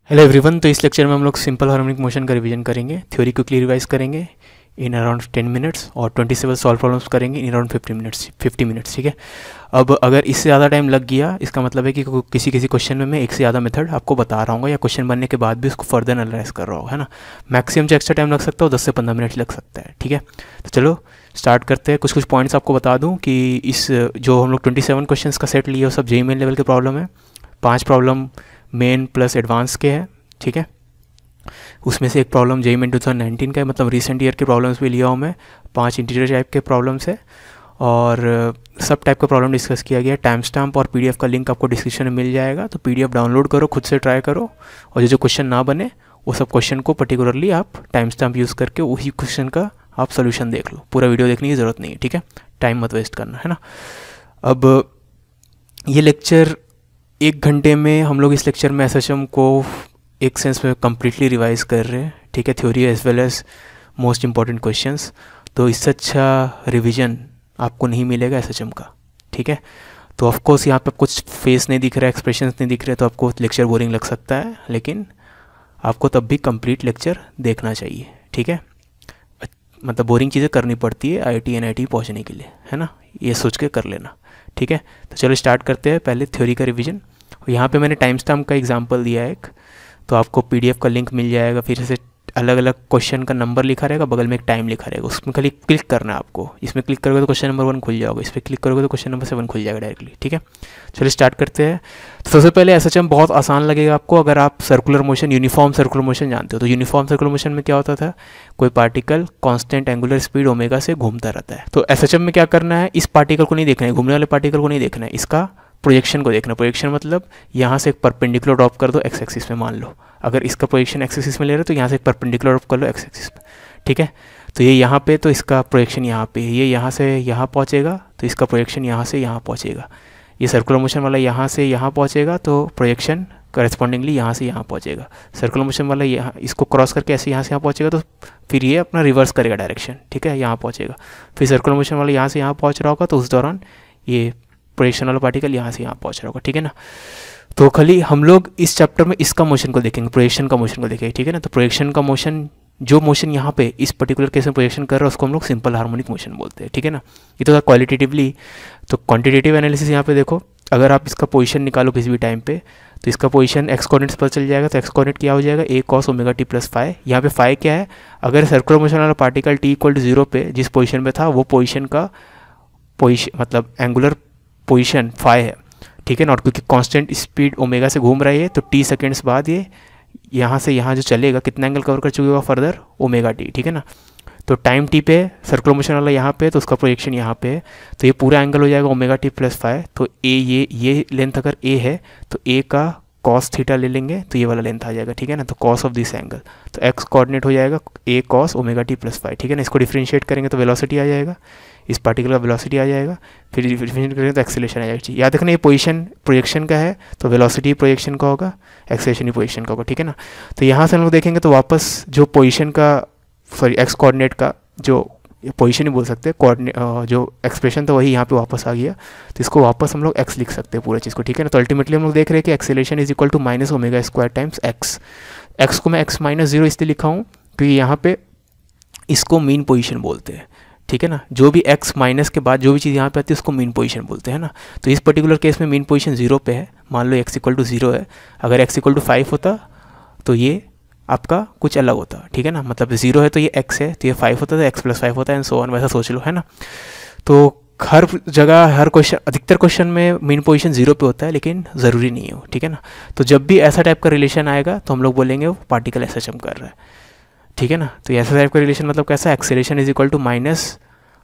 Hello everyone. तो इस lecture में हम लोग सिंपल हार्मोनिक मोशन का रिवीजन करेंगे, थ्योरी क्विकली रिवाइज करेंगे इन अराउंड 10 मिनट्स और 27 सॉल्व प्रॉब्लम्स करेंगे इन अराउंड 50 मिनट्स। ठीक है। अब अगर इससे ज़्यादा टाइम लग गया, इसका मतलब है कि किसी क्वेश्चन में मैं एक से ज़्यादा मेथड आपको बता रहा हूँ या क्वेश्चन बनने के बाद भी उसको फर्दर एनालाइज कर रहा हूँ, है ना। मैक्सिमम जो एक्स्ट्रा टाइम लग सकता है वो 10 से 15 मिनट लग सकता है। ठीक है। तो चलो स्टार्ट करते हैं। कुछ पॉइंट्स आपको बता दूँ कि इस जो हम लोग 27 क्वेश्चन का सेट लिए वो सब जेईई मेन लेवल के प्रॉब्लम है। 5 प्रॉब्लम मेन प्लस एडवांस के हैं। ठीक है। उसमें से एक प्रॉब्लम जेईई मेन 2019 का है, मतलब रिसेंट ईयर के प्रॉब्लम्स भी लिया हूँ मैं। 5 इंटीजर टाइप के प्रॉब्लम्स है और सब टाइप का प्रॉब्लम डिस्कस किया गया है। टाइम स्टैम्प और पीडीएफ का लिंक आपको डिस्क्रिप्शन में मिल जाएगा, तो पीडीएफ डाउनलोड करो, खुद से ट्राई करो और जो क्वेश्चन ना बने वो सब क्वेश्चन को पर्टिकुलरली आप टाइम स्टैम्प यूज़ करके वही क्वेश्चन का आप सोल्यूशन देख लो। पूरा वीडियो देखने की ज़रूरत नहीं है। ठीक है। टाइम मत वेस्ट करना, है ना। अब ये लेक्चर 1 घंटे में हम लोग इस लेक्चर में एसएचएम को एक सेंस में कम्प्लीटली रिवाइज कर रहे हैं। ठीक है। Theory as well as most important questions. तो इससे अच्छा रिवीजन आपको नहीं मिलेगा एसएचएम का। ठीक है। तो ऑफकोर्स यहाँ पे कुछ फेस नहीं दिख रहा है, एक्सप्रेशंस नहीं दिख रहे, तो आपको लेक्चर बोरिंग लग सकता है, लेकिन आपको तब भी कंप्लीट लेक्चर देखना चाहिए। ठीक है। मतलब बोरिंग चीज़ें करनी पड़ती है आईआईटी एनआईटी पहुँचने के लिए, है ना। ये सोच के कर लेना। ठीक है। तो चलो स्टार्ट करते हैं पहले थ्योरी का रिविजन। यहाँ पे मैंने टाइम स्टैम्प का एग्जांपल दिया है एक, तो आपको पीडीएफ का लिंक मिल जाएगा। फिर से अलग अलग क्वेश्चन का नंबर लिखा रहेगा, बगल में एक टाइम लिखा रहेगा, उसमें खाली क्लिक करना है आपको। इसमें क्लिक करोगे तो क्वेश्चन नंबर 1 खुल जाओगे, इस पर क्लिक करोगे तो क्वेश्चन नंबर 7 खुल जाएगा डायरेक्टली। ठीक है। चलिए स्टार्ट करते हैं। तो सबसे पहले एसएचएम बहुत आसान लगेगा आपको अगर आप circular motion, uniform circular motion जानते हो। तो यूनिफॉर्म सर्कुलर मोशन में क्या होता था, कोई particle constant angular speed omega से घूमता रहता है। तो एसएचएम में क्या करना है, इस पार्टिकल को नहीं देखना है, घूमने वाले पार्टिकल को नहीं देखना है, इसका प्रोजेक्शन को देखना। प्रोजेक्शन मतलब यहाँ से एक परपेंडिकुलर ड्रॉप कर दो एक्स एक्सिस में, मान लो अगर इसका प्रोजेक्शन एक्स एक्सिस में ले रहे हो तो यहाँ से एक परपेंडिकुलर ड्रॉप कर लो एक्स एक्सिस में। ठीक है। तो ये यहाँ पे, तो इसका प्रोजेक्शन यहाँ पे, ये यहाँ से यहाँ पहुँचेगा तो इसका प्रोजेक्शन यहाँ से यहाँ पहुँचेगा। ये सर्कुलर मोशन वाला यहाँ से यहाँ पहुँचेगा तो प्रोजेक्शन करेस्पॉन्डिंगली यहाँ से यहाँ पहुँचेगा। सर्कुलर मोशन वाला यहाँ इसको क्रॉस करके ऐसे यहाँ से यहाँ पहुँचेगा तो फिर ये अपना रिवर्स करेगा डायरेक्शन। ठीक है। यहाँ पहुँचेगा। फिर सर्कुलर मोशन वाला यहाँ से यहाँ पहुँच रहा होगा तो उस दौरान ये प्रोजेक्शन वाला पार्टिकल यहाँ से यहाँ पहुँच रहा होगा। ठीक है ना। तो खाली हम लोग इस चैप्टर में इसका मोशन को देखेंगे, प्रोजेक्शन का मोशन को देखेंगे। ठीक है ना। तो प्रोजेक्शन का मोशन, जो मोशन यहाँ पे इस पर्टिकुलर केस में प्रोजेक्शन कर रहा है उसको हम लोग सिंपल हार्मोनिक मोशन बोलते हैं। ठीक है ना। ये तो था क्वालिटेटिवली। तो क्वांटिटेटिव एनालिसिस यहाँ पे देखो, अगर आप इसका पोजीशन निकालो किसी भी टाइम पे तो इसका पोजीशन एक्स कोऑर्डिनेट्स पता चल जाएगा। तो एक्स कोऑर्डिनेट क्या हो जाएगा, a cos omega t plus phi. यहाँ पे फाई क्या है, अगर सर्कुलर मोशन वाला पार्टिकल टी इक्वल टू 0 पे जिस पोजीशन पे था वो पोजीशन का पोजीशन मतलब एंगुलर पोजीशन फाई है। ठीक है ना। और क्योंकि कांस्टेंट स्पीड ओमेगा से घूम रही है तो टी सेकेंड्स बाद ये यहाँ से यहाँ जो चलेगा कितना एंगल कवर कर चुकेगा फर्दर, ओमेगा टी। ठीक है ना। तो टाइम टी पे सर्कुलर मोशन वाला यहाँ पे तो उसका प्रोजेक्शन यहाँ पे है, तो ये पूरा एंगल हो जाएगा ओमेगा टी प्लस फाई। तो ए ये लेंथ अगर ए है तो ए का कॉस थीटा ले लेंगे तो ये वाला लेंथ आ जाएगा। ठीक है ना। तो कॉस ऑफ दिस एंगल, तो एक्स कोऑर्डिनेट हो जाएगा a cos omega t plus phi. ठीक है ना। इसको डिफ्रेंशिएट करेंगे तो वेलोसिटी आ जाएगा, इस पार्टिकल का वेलोसिटी आ जाएगा। फिर डिफरेंशिएट करेंगे तो एक्सेलरेशन आ जाएगा। याद रखना ये पोजीशन प्रोजेक्शन का है तो वेलोसिटी प्रोजेक्शन का होगा, एक्सेलरेशन ही प्रोजेक्शन का होगा। ठीक है ना। तो यहाँ से हम लोग देखेंगे तो वापस जो पोजीशन का एक्स कोऑर्डिनेट का जो पोजीशन ही बोल सकते हैं, कोऑर्डिनेट जो एक्सप्रेशन था वही यहाँ पे वापस आ गया, तो इसको वापस हम लोग एक्स लिख सकते हैं पूरे चीज़ को। ठीक है ना। तो अल्टीमेटली हम लोग देख रहे हैं कि acceleration is equal to minus omega square times x. X को मैं एक्स माइनस 0 इसलिए लिखा हूँ क्योंकि यहाँ पे इसको मीन पोजीशन बोलते हैं। ठीक है ना। जो भी एक्स माइनस के बाद जो भी चीज़ यहाँ पे आती है उसको मीन पोजीशन बोलते हैं ना। तो इस पर्टिकुलर केस में मीन पोजीशन 0 पे है। मान लो एक्स इक्वल टू 0 है, अगर एक्स इक्वल टू 5 होता तो ये आपका कुछ अलग होता। ठीक है ना। मतलब 0 है तो ये x है, तो ये 5 होता है तो x प्लस 5 होता है एंड सो ऑन, वैसा सोच लो, है ना। तो हर जगह हर क्वेश्चन, अधिकतर क्वेश्चन में मीन पोजीशन 0 पे होता है, लेकिन ज़रूरी नहीं है। ठीक है ना। तो जब भी ऐसा टाइप का रिलेशन आएगा तो हम लोग बोलेंगे वो पार्टिकल एसएचएम कर रहा है। ठीक है ना। तो ऐसा टाइप का रिलेशन मतलब कैसा, acceleration is equal to minus,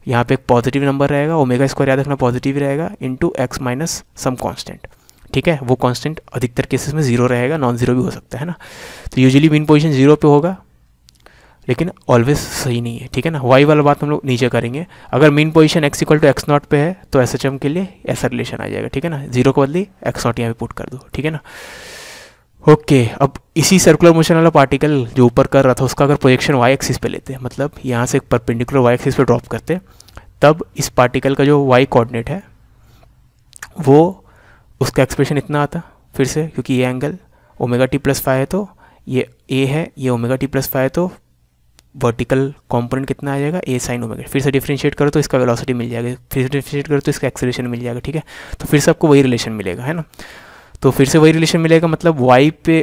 यहाँ पे एक पॉजिटिव नंबर रहेगा, ओमेगा स्क्वायर याद रखना पॉजिटिव रहेगा, into x minus some constant. ठीक है। वो कांस्टेंट अधिकतर केसेस में 0 रहेगा, नॉन जीरो भी हो सकता है ना। तो यूजुअली मीन पोजीशन 0 पे होगा, लेकिन ऑलवेज सही नहीं है। ठीक है ना। वाई वाला बात हम लोग नीचे करेंगे। अगर mean position x equal to x not पे है तो एसएचएम के लिए ऐसा रिलेशन आ जाएगा। ठीक है ना। 0 को बदली एक्स नॉट यहाँ पे पुट कर दो। ठीक है ना। ओके। अब इसी सर्कुलर मोशन वाला पार्टिकल जो ऊपर कर रहा था उसका अगर प्रोजेक्शन वाई एक्सिस पे लेते हैं, मतलब यहाँ से एक परपेंडिकुलर वाई एक्सिस पे ड्रॉप करते, तब इस पार्टिकल का जो वाई कोऑर्डिनेट है वो उसका एक्सप्रेशन इतना आता फिर से, क्योंकि ये angle omega t plus five है तो ये ए है, ये ओमेगा टी प्लस फाइव है तो वर्टिकल कंपोनेंट कितना आ जाएगा ए साइन ओमेगा। फिर से डिफरेंशिएट करो तो इसका वेलोसिटी मिल जाएगा, फिर से डिफरेंशिएट करो तो इसका एक्सेलरेशन मिल जाएगा, ठीक है। तो फिर से आपको वही रिलेशन मिलेगा, है ना। तो फिर से वही रिलेशन मिलेगा, मतलब वाई पे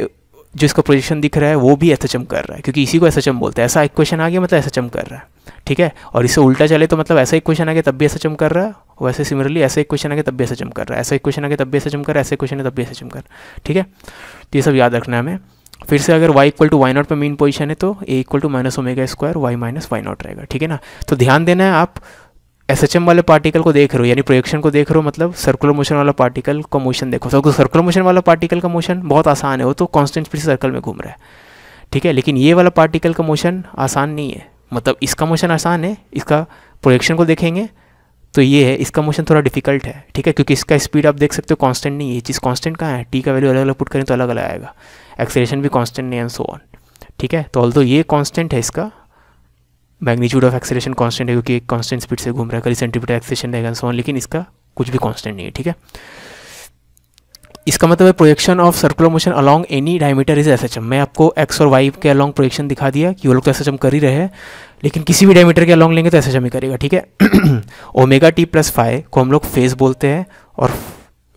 जो इसका प्रोजेक्शन दिख रहा है वो भी एसएचएम कर रहा है, क्योंकि इसी को एसएचएम बोलते हैं। ऐसा इक्वेशन आ गया मतलब एसएचएम कर रहा है, ठीक है। और इससे उल्टा चले तो मतलब ऐसा इक्वेशन आ गया तब भी एसएचएम कर रहा है, वैसे सिमिलरली ऐसा इक्वेशन आ गया तब भी एसएचएम कर रहा है, ऐसा इक्वेशन आ गया तब भी एसएचएम कर रहा है, ऐसा इक्वेशन है तब भी एसएचएम कर रहा है, ठीक है। तो ये सब याद रखना है हमें। फिर से अगर y equal to y not पर मीन पोजीशन है तो a equal to minus omega square y minus y not रहेगा, ठीक है ना। तो ध्यान देना है, आप एसएचएम वाले पार्टिकल को देख रहे हो, यानी प्रोजेक्शन को देख रहे हो, मतलब सर्कुलर मोशन वाला पार्टिकल का मोशन देखो। तो सर्कुलर मोशन वाला पार्टिकल का मोशन बहुत आसान है, वो तो कांस्टेंट स्पीड से सर्कल में घूम रहा है, ठीक है। लेकिन ये वाला पार्टिकल का मोशन आसान नहीं है, मतलब इसका मोशन आसान है, इसका प्रोजेक्शन को देखेंगे तो ये है, इसका मोशन थोड़ा डिफिकल्ट है, ठीक है, क्योंकि इसका स्पीड आप देख सकते हो कांस्टेंट नहीं है। ये चीज़ कांस्टेंट कहाँ है, टी का वैल्यू अलग अलग पुट करें तो अलग अलग आएगा, एक्सेलरेशन भी कांस्टेंट नहीं है, एंड सो ऑन, ठीक है। तो ऑल्दो ये कांस्टेंट है, इसका मैग्नीट्यूड ऑफ एक्सेलरेशन कांस्टेंट है क्योंकि एक कांस्टेंट स्पीड से घूम रहा है, कभी सेंटीमीटर एक्सेलरेशन रहेगा एंड सो ऑन, लेकिन इसका कुछ भी कांस्टेंट नहीं है, ठीक है। इसका मतलब है projection of circular motion along any diameter is SHM. मैं आपको एक्स और वाई के अलॉन्ग प्रोजेक्शन दिखा दिया कि वो लोग तो एसएचएम कर ही रहे हैं, लेकिन किसी भी डायमीटर के अलॉन्ग लेंगे तो एसएचएम ही करेगा, ठीक है। ओमेगा टी प्लस फाइव को हम लोग फेज बोलते हैं और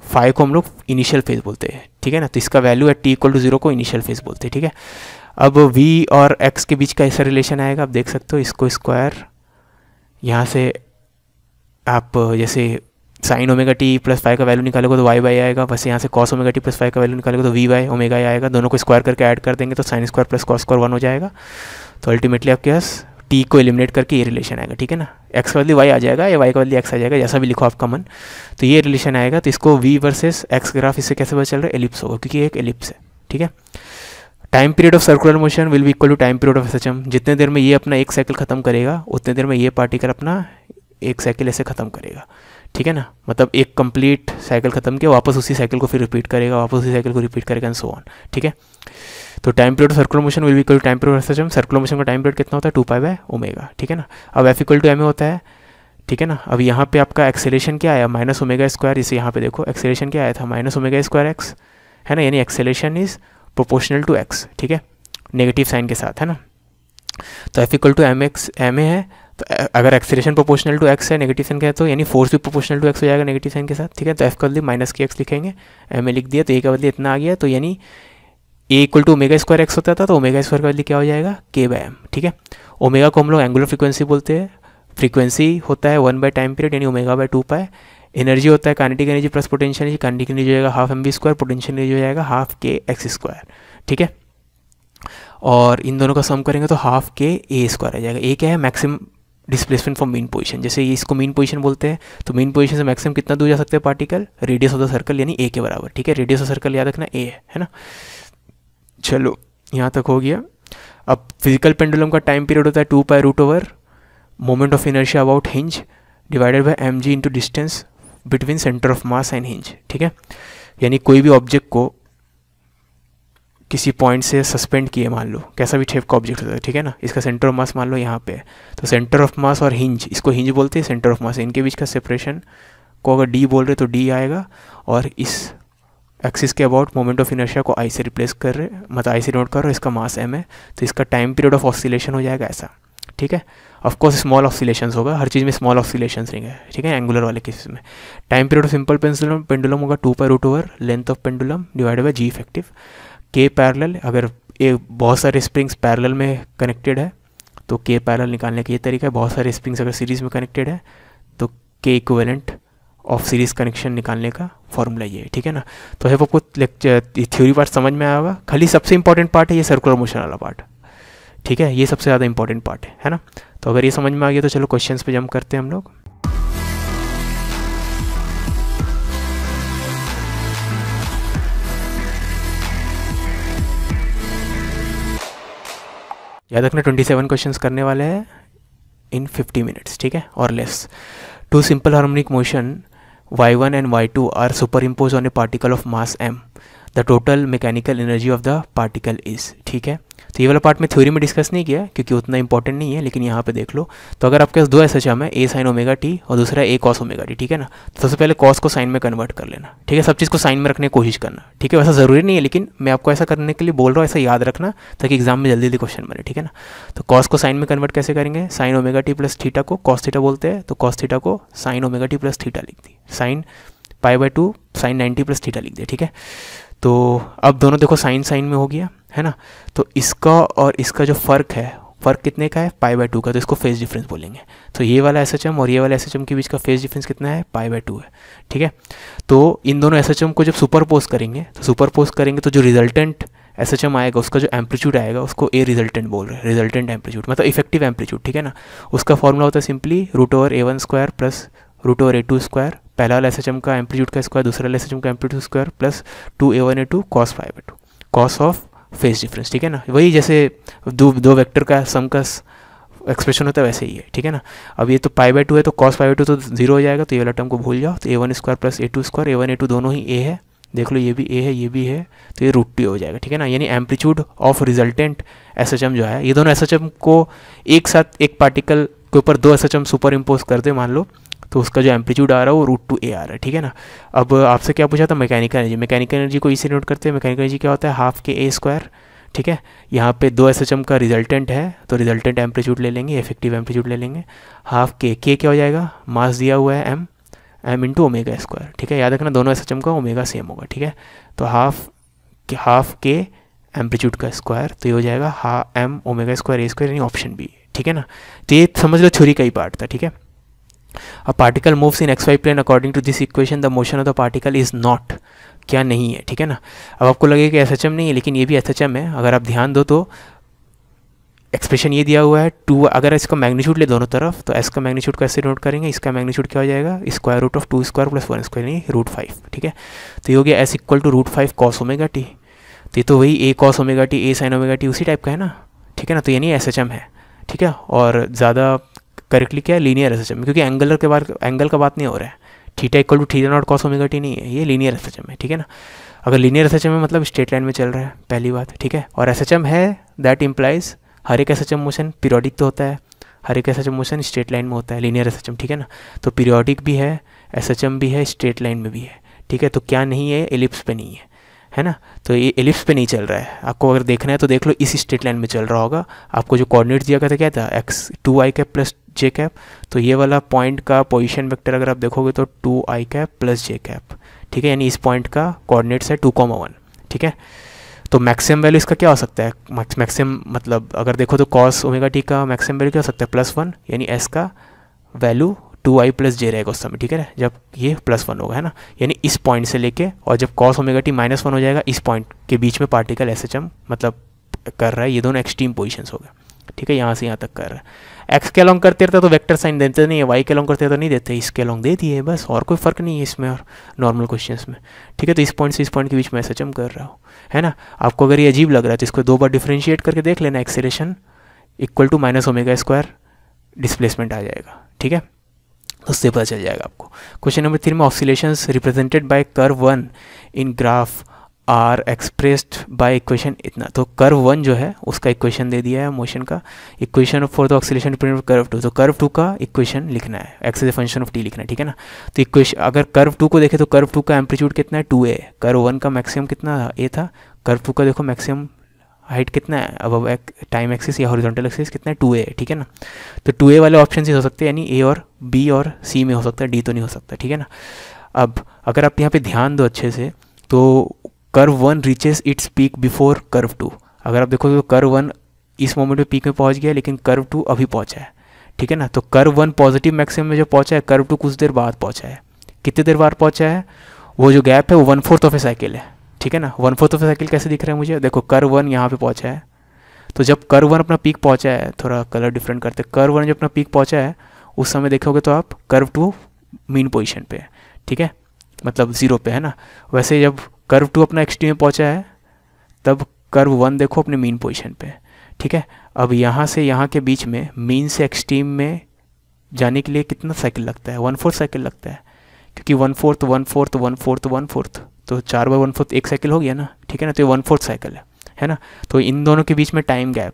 फाइव को हम लोग इनिशियल फेज बोलते हैं, ठीक है ना। तो इसका value at t equal to 0 को इनिशियल फेज बोलते हैं, ठीक है। अब v और x के बीच का ऐसा रिलेशन आएगा, आप देख सकते हो, इसको स्क्वायर यहाँ से आप जैसे sign omega t plus five का वैल्यू निकालोगे तो वाई बाई आएगा, बस यहाँ से cos omega t plus five का वैल्यू निकालोगे तो वी बाई ओमेगा आएगा, दोनों को स्क्वायर करके ऐड कर देंगे तो sine square plus cos square 1 हो जाएगा। तो अल्टीमेटली आपके पास टी को एलिमिनेट करके ये रिलेशन आएगा, ठीक है ना। एक्स का बदली वाई आ जाएगा या वाई का बदली एक्स आ जाएगा, जैसा भी लिखो आपका मन, तो ये रिलेशन आएगा। तो इसको वी वर्सेस एक्स ग्राफ इससे कैसे पता चल रहा है, एलिप्स होगा, क्योंकि एक एलिप्स है, ठीक है। Time period of circular motion will be equal to time period of SHM. जितने देर में ये अपना एक साइकिल खत्म करेगा उतने देर में ये पार्टिकल अपना एक साइकिल ऐसे खत्म करेगा, ठीक है ना। मतलब एक कंप्लीट साइकिल खत्म किया, वापस उसी साइकिल को फिर रिपीट करेगा, वापस उसी साइकिल को रिपीट करेगा एंड सो ऑन, ठीक है। तो time period of circular motion will be equal to time period of SHM. Circular motion का टाइम पीरियड कितना होता है, 2 पाई बाय ओमेगा, ठीक है ना। अब F equal to m a होता है, ठीक है ना। अब यहाँ पे आपका एक्सेलरेशन क्या आया, माइनस ओमेगा स्क्वायर। इसे यहाँ पे देखो एक्सेलरेशन क्या आया था, माइनस ओमेगा स्क्वायर एक्स, है ना, यानी acceleration is proportional to x, ठीक है, नेगेटिव साइन के साथ, है ना। तो F equal to m x m a है, तो अगर एक्सेलरेशन प्रोपोर्शनल टू एक्स है, नेगेटिव साइन का है, तो यानी फोर्स भी प्रोपोर्शनल टू एक्स हो जाएगा नेगेटिव साइन के साथ, ठीक है। तो एफ का बदले माइनस के एक्स लिखेंगे, एम ए लिख दिया, तो ए का बदले इतना आ गया, तो यानी a equal to omega square x होता था, तो ओमेगा स्क्वायर का बदले क्या हो जाएगा, के बाय एम, ठीक है। ओमेगा को हम लोग एंगुलर फ्रीक्वेंसी बोलते हैं, फ्रीक्वेंसी होता है 1 बाय टाइम पीरियड यानी ओमेगा बाय 2 पाई। एनर्जी होता है kinetic energy plus potential energy, kinetic energy हो जाएगा half m v square, potential energy हो जाएगा हाफ के एक्स स्क्वायर, ठीक है। और इन दोनों का सम करेंगे तो हाफ के ए स्क्वायर आ जाएगा। ए क्या है, maximum displacement from mean position, जैसे ये इसको मीन पोजीशन बोलते हैं, तो मीन पोजीशन से मैक्सिमम कितना दूर जा सकते हैं particle, radius of the circle यानी ए के बराबर, ठीक है। रेडियस ऑफ सर्कल याद रखना ए है ना। चलो यहाँ तक हो गया। अब फिजिकल पेंडुलम का टाइम पीरियड होता है 2 pi root over moment of inertia about hinge divided by m g into distance between centre of mass and hinge, ठीक है। यानी कोई भी ऑब्जेक्ट को किसी पॉइंट से सस्पेंड किए, मान लो कैसा भी शेप का ऑब्जेक्ट होता है, ठीक है ना। इसका सेंटर ऑफ मास मान लो यहाँ पे है, तो सेंटर ऑफ मास और हिंज, इसको हिंज बोलते हैं, सेंटर ऑफ मास, इनके बीच का सेपरेशन को अगर डी बोल रहे तो डी आएगा, और इस एक्सिस के अबाउट मोमेंट ऑफ इनर्शिया को आई से रिप्लेस कर रहे, मतलब आई से नोट कर रहे, इसका मास एम है, तो इसका टाइम पीरियड ऑफ ऑसिलेशन हो जाएगा ऐसा, ठीक है। ऑफकोर्स स्मॉल ऑसिलेशंस होगा, हर चीज़ में स्मॉल ऑसिलेशंस रहेंगे, ठीक है, एंगुलर वाले केसेस में। Time period of simple pendulum होगा 2 pi root over length of pendulum divided by g effective. के पैरेलल, अगर ये बहुत सारे स्प्रिंग्स पैरेलल में कनेक्टेड है तो के पैरेलल निकालने का ये तरीका है, बहुत सारे स्प्रिंग्स अगर सीरीज़ में कनेक्टेड है तो के इक्विवेलेंट ऑफ सीरीज़ कनेक्शन निकालने का फॉर्मूला ये है, ठीक है ना। तो है आपको लेक्चर थ्योरी पार्ट समझ में आया होगा। खाली सबसे इंपॉर्टेंट पार्ट है ये सर्कुलर मोशन वाला पार्ट, ठीक है, ये सबसे ज़्यादा इंपॉर्टेंट पार्ट है ना। तो अगर ये समझ में आ गया तो चलो क्वेश्चंस पे जंप करते हैं हम लोग। याद रखना 27 क्वेश्चंस करने वाले हैं इन 50 मिनट्स, ठीक है, और less. Two simple harmonic motion y1 and y2 are superimpose on a particle of mass m, the total mechanical energy of the particle is, ठीक है। तो ये वाला पार्ट में थ्योरी में डिस्कस नहीं किया क्योंकि उतना इंपॉर्टेंट नहीं है, लेकिन यहाँ पे देख लो। तो अगर आपके पास दो SHM है, ए साइन ओमेगा टी और दूसरा ए कॉस ओमेगा टी, ठीक है ना, तो सबसे पहले कॉस को साइन में कन्वर्ट कर लेना, ठीक है, सब चीज़ को साइन में रखने की कोशिश करना, ठीक है। वैसा ज़रूरी नहीं है, लेकिन मैं आपको ऐसा करने के लिए बोल रहा हूँ, ऐसा याद रखना ताकि एग्जाम में जल्दी जल्दी क्वेश्चन बने, ठीक है ना। तो कॉस को साइन में कन्वर्ट कैसे करेंगे, sign omega t plus theta को कॉस थीटा बोलते हैं, तो कॉस थीटा को sign omega t plus theta लिख दी, साइन π/2 साइन 90 प्लस थीटा लिख दिया, ठीक है। तो अब दोनों देखो साइन साइन में हो गया है ना। तो इसका और इसका जो फ़र्क है, फ़र्क कितने का है, π/2 का, तो इसको फेज डिफरेंस बोलेंगे। तो ये वाला SHM और ये वाला SHM के बीच का फेज डिफरेंस कितना है, π/2 है, ठीक है। तो इन दोनों SHM को जब सुपरपोज करेंगे, तो सुपरपोज करेंगे तो जो रिजल्टेंट SHM आएगा उसका जो एम्पलीट्यूड आएगा उसको ए रिजल्टेंट बोल रहे हैं, रिजल्टेंट एम्पलीट्यूड मतलब इफेक्टिव एम्पलीट्यूड, ठीक है ना। उसका फॉर्मूला होता है सिंपली √A1² प्लस √A2², पहला वाला SHM का एम्पलीट्यूड का स्क्वायर, दूसरा वाला SHM का amplitude square plus 2A1A2 cos π/2, cos of phase difference, ठीक है ना। वही जैसे दो वेक्टर का सम का एक्सप्रेशन होता है वैसे ही है, ठीक है ना। अब ये तो π/2 है तो cos π/2 तो 0 हो जाएगा, तो ये वाला टर्म को भूल जाओ। तो A1² प्लस A2², A1A2 दोनों ही A है, देख लो ये भी A है ये भी है, तो ये √2 हो जाएगा, ठीक है ना। यानी एम्पलीट्यूड ऑफ रिजल्टेंट SHM जो है, ये दोनों SHM को एक साथ एक पार्टिकल के ऊपर दो SHM सुपर इम्पोज कर दे मान लो, तो उसका जो एम्पलीट्यूड आ रहा है वो √2A आ रहा है, ठीक है ना। अब आपसे क्या पूछा था, मैकेनिकल एनर्जी। मैकेनिकल एनर्जी को इसी नोट करते हैं, मैकेनिकल एनर्जी क्या होता है, हाफ के A², ठीक है। यहाँ पे दो SHM का रिजल्टेंट है तो रिजल्टेंट एम्पलीट्यूड ले लेंगे, इफेक्टिव एम्पलीट्यूड ले लेंगे, हाफ के क्या हो जाएगा, मास दिया हुआ है m इंटू ω², ठीक है। याद रखना दोनों SHM का ओमेगा सेम होगा, ठीक है। तो हाफ के एम्पलीट्यूड का स्क्वायर, तो ये हो जाएगा m ω² A², यानी ऑप्शन बी, ठीक है ना। तो ये समझ लो थ्योरी का ही पार्ट था, ठीक है। A particle moves in xy plane according to this equation, the motion of the particle is not, क्या नहीं है, ठीक है ना। अब आपको लगेगा कि SHM नहीं है, लेकिन ये भी SHM है। अगर आप ध्यान दो तो एक्सप्रेशन ये दिया हुआ है 2, अगर इसका मैग्नीट्यूड ले दोनों तरफ तो S का मैग्नीट्यूड कैसे नोट करेंगे, इसका मैग्नीट्यूड क्या हो जाएगा, स्क्वायर रूट ऑफ 2² प्लस 1² यानी √5, ठीक है। तो ये हो गया S equal to √5 cos ω t, तो ये तो वही A cos ω t A sin ω t उसी टाइप का है ना, ठीक है ना। तो यानी SHM है, ठीक है। और ज़्यादा करेक्टली क्या है, लीनियर SHM, क्योंकि एंगल का बात नहीं हो रहा है, theta equal to θ0 cos ω t नहीं है, ये लीनियर SHM है, ठीक है ना। अगर लीनियर SHM है मतलब स्ट्रेट लाइन में चल रहा है, पहली बात, ठीक है। और SHM है दैट इम्प्लाइज हर एक SHM मोशन पीरियोडिक तो होता है, हर एक SHM मोशन स्ट्रेट लाइन में होता है, लीनियर SHM, ठीक है ना। तो पीरियोडिक भी है, SHM भी है, स्ट्रेट लाइन में भी है, ठीक है। तो क्या नहीं है, एलिप्स पे नहीं है ना। तो ये एलिप्स पे नहीं चल रहा है, आपको अगर देखना है तो देख लो इस स्ट्रेट लाइन में चल रहा होगा। आपको जो कोऑर्डिनेट दिया गया था क्या था, x2i प्लस j, तो ये वाला पॉइंट का पोजीशन वेक्टर अगर आप देखोगे तो 2i प्लस j, ठीक है। यानी इस पॉइंट का कोऑर्डिनेट्स है 2,1, ठीक है। तो मैक्सिमम वैल्यू इसका क्या हो सकता है, मैक्सिमम मतलब अगर देखो तो cos ω t का मैक्सिमम वैल्यू क्या हो सकता है, +1, यानी s का वैल्यू 2i प्लस j रहेगा उस समय, ठीक है, जब ये +1 होगा, है ना। यानी इस पॉइंट से लेके और जब cos ω t -1 हो जाएगा, इस पॉइंट के बीच में पार्टिकल SHM मतलब कर रहा है, ये दोनों एक्सट्रीम पोजीशंस हो गए, ठीक है। यहाँ से यहाँ तक कर रहा है। एक्स के अलॉन्ग करते रहता तो वेक्टर साइन देते नहीं है, वाई के अलॉन्ग करते तो नहीं देते, इसके अलॉन्ग दे दिए बस, और कोई फ़र्क नहीं है इसमें और नॉर्मल क्वेश्चंस में, ठीक है। तो इस पॉइंट से इस पॉइंट के बीच में SHM कर रहा हो, है ना। आपको अगर ये अजीब लग रहा है तो इसको 2 बार डिफ्रेंशिएट करके देख लेना, एक्सेलरेशन इक्वल टू -ω² डिस्प्लेसमेंट आ जाएगा, ठीक है। उससे पता चल जाएगा आपको। क्वेश्चन नंबर 3 में oscillations represented by curve 1 in graph are expressed by equation इतना। तो कर्व 1 जो है उसका इक्वेशन दे दिया है मोशन का, equation for the oscillation represented curve 2, तो कर्व 2 का इक्वेशन लिखना है, x is a function of T लिखना है, ठीक है ना। तो इक्वेशन अगर कर्व 2 को देखें तो कर्व 2 का एम्पलीट्यूड कितना है, 2a, कर्व 1 का मैक्सिमम कितना था, a था, कर्व 2 का देखो मैक्सिमम हाइट कितना है, अब टाइम एक्सिस या हॉरिजॉन्टल एक्सिस कितना है, 2a, ठीक है ना। तो 2a वाले ऑप्शन ही हो सकते हैं, यानी a और b और c में हो सकता है, d तो नहीं हो सकता, ठीक है ना। अब अगर आप यहाँ पे ध्यान दो अच्छे से तो curve 1 reaches its peak before curve 2। अगर आप देखो तो कर्व 1 इस मोमेंट पे पीक में पहुँच गया, लेकिन कर्व 2 अभी पहुँचा है, ठीक है ना। तो कर्व 1 पॉजिटिव मैक्सिमम में जो पहुँचा है, कर्व 2 कुछ देर बाद पहुँचा है। कितनी देर बाद पहुँचा है, वो जो गैप है वो 1/4 ऑफ ए साइकिल है, ठीक है ना। 1/4 ऑफ ए साइकिल कैसे दिख रहा है मुझे, देखो कर्व 1 यहाँ पे पहुँचा है, तो जब कर्व 1 अपना पीक पहुँचा है, थोड़ा कलर डिफरेंट करते, कर्व 1 जब अपना पीक पहुँचा है उस समय देखोगे तो आप कर्व 2 मीन पोजीशन पे है, ठीक है, मतलब 0 पे है ना। वैसे जब कर्व 2 अपना एक्सट्रीम में पहुँचा है तब कर्व 1 देखो अपने मीन पोजीशन पे, ठीक है। अब यहाँ से यहाँ के बीच में मीन से एक्सट्रीम में जाने के लिए कितना साइकिल लगता है, 1/4 साइकिल लगता है, क्योंकि 1/4 तो 4 बार 1/4 1 साइकिल हो गया ना, ठीक है ना। तो ये 1/4 साइकिल है है ना। तो इन दोनों के बीच में टाइम गैप,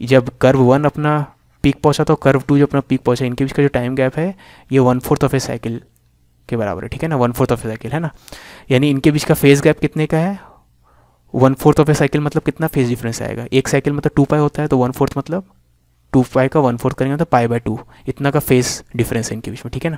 जब कर्व 1 अपना पीक पहुंचा तो कर्व 2 जो अपना पीक पहुंचा, इनके बीच का जो टाइम गैप है ये 1/4 ऑफ ए साइकिल के बराबर है, ठीक है ना, 1/4 ऑफ ए साइकिल, है ना। यानी इनके बीच का फेज गैप कितने का है, 1/4 ऑफ ए साइकिल, मतलब कितना फेज डिफरेंस आएगा, एक साइकिल मतलब 2 पाई होता है, तो 1/4 मतलब 2 पाई का 1/4 करेंगे तो π/2, इतना का फेज डिफरेंस है इनके बीच में, ठीक है ना।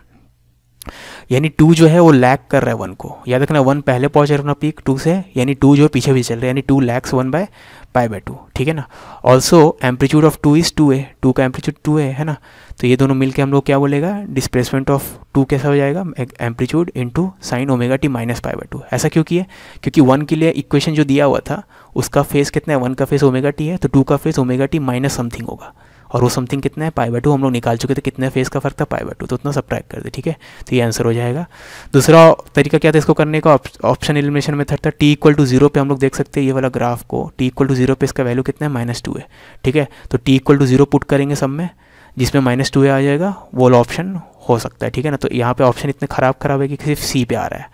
यानी 2 जो है वो लैग कर रहा है 1 को, याद रखना 1 पहले पहुंच रहा है अपना पीक 2 से, यानी 2 जो है पीछे भी चल रहा है, यानी 2 लैग्स 1/π/2, ठीक है ना। Also amplitude of 2 is 2a, 2 का एम्पलीट्यूड 2a है ना, तो ये दोनों मिलके हम लोग क्या बोलेगा, डिस्प्लेसमेंट ऑफ 2 कैसा हो जाएगा, amplitude into sine omega t minus π/2। ऐसा क्यों किया, क्योंकि 1 के लिए इक्वेशन जो दिया हुआ था उसका फेस कितना है, 1 का फेस ओमेगा टी है, तो 2 का face omega t minus something होगा, और वो समथिंग कितना है, π/2 हम लोग निकाल चुके थे, कितने फेस का फर्क था, π/2, तो उतना सब्ट्रैक्ट कर दे, ठीक है, तो ये आंसर हो जाएगा। दूसरा तरीका क्या था इसको करने का, ऑप्शन एलिमिनेशन मेथड था। t = 0 पे हम लोग देख सकते हैं ये वाला ग्राफ को, t = 0 पे इसका वैल्यू कितना है, -2 है, ठीक है, तो t = 0 पुट करेंगे सब में, जिसमें -2 आ जाएगा, वो वाला ऑप्शन हो सकता है, ठीक है ना। तो यहाँ पे ऑप्शन इतने खराब है कि सिर्फ सी पे आ रहा है,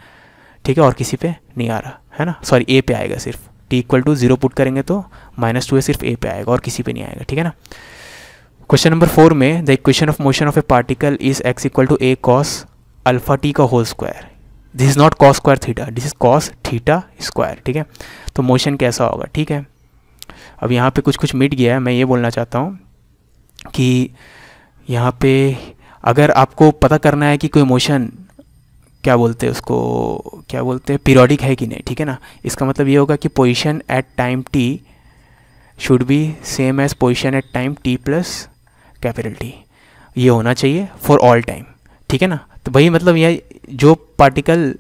ठीक है, और किसी पे नहीं आ रहा है ना, सॉरी ए पे आएगा सिर्फ, t = 0 पुट करेंगे तो -2 सिर्फ ए पे आएगा और किसी पे नहीं आएगा, ठीक है ना। क्वेश्चन नंबर 4 में the equation of motion of a particle is x = a cos alpha t का whole square, this is not cos square theta, this is cos theta square, ठीक है। तो मोशन कैसा होगा, ठीक है। अब यहाँ पे कुछ मिट गया है, मैं ये बोलना चाहता हूँ कि यहाँ पे अगर आपको पता करना है कि कोई मोशन क्या बोलते हैं उसको, क्या बोलते हैं, पीरियोडिक है कि नहीं, ठीक है ना, इसका मतलब ये होगा कि position at time t should be same as position at time t plus capital T, ये होना चाहिए फॉर ऑल टाइम, ठीक है ना। तो वही मतलब यह जो पार्टिकल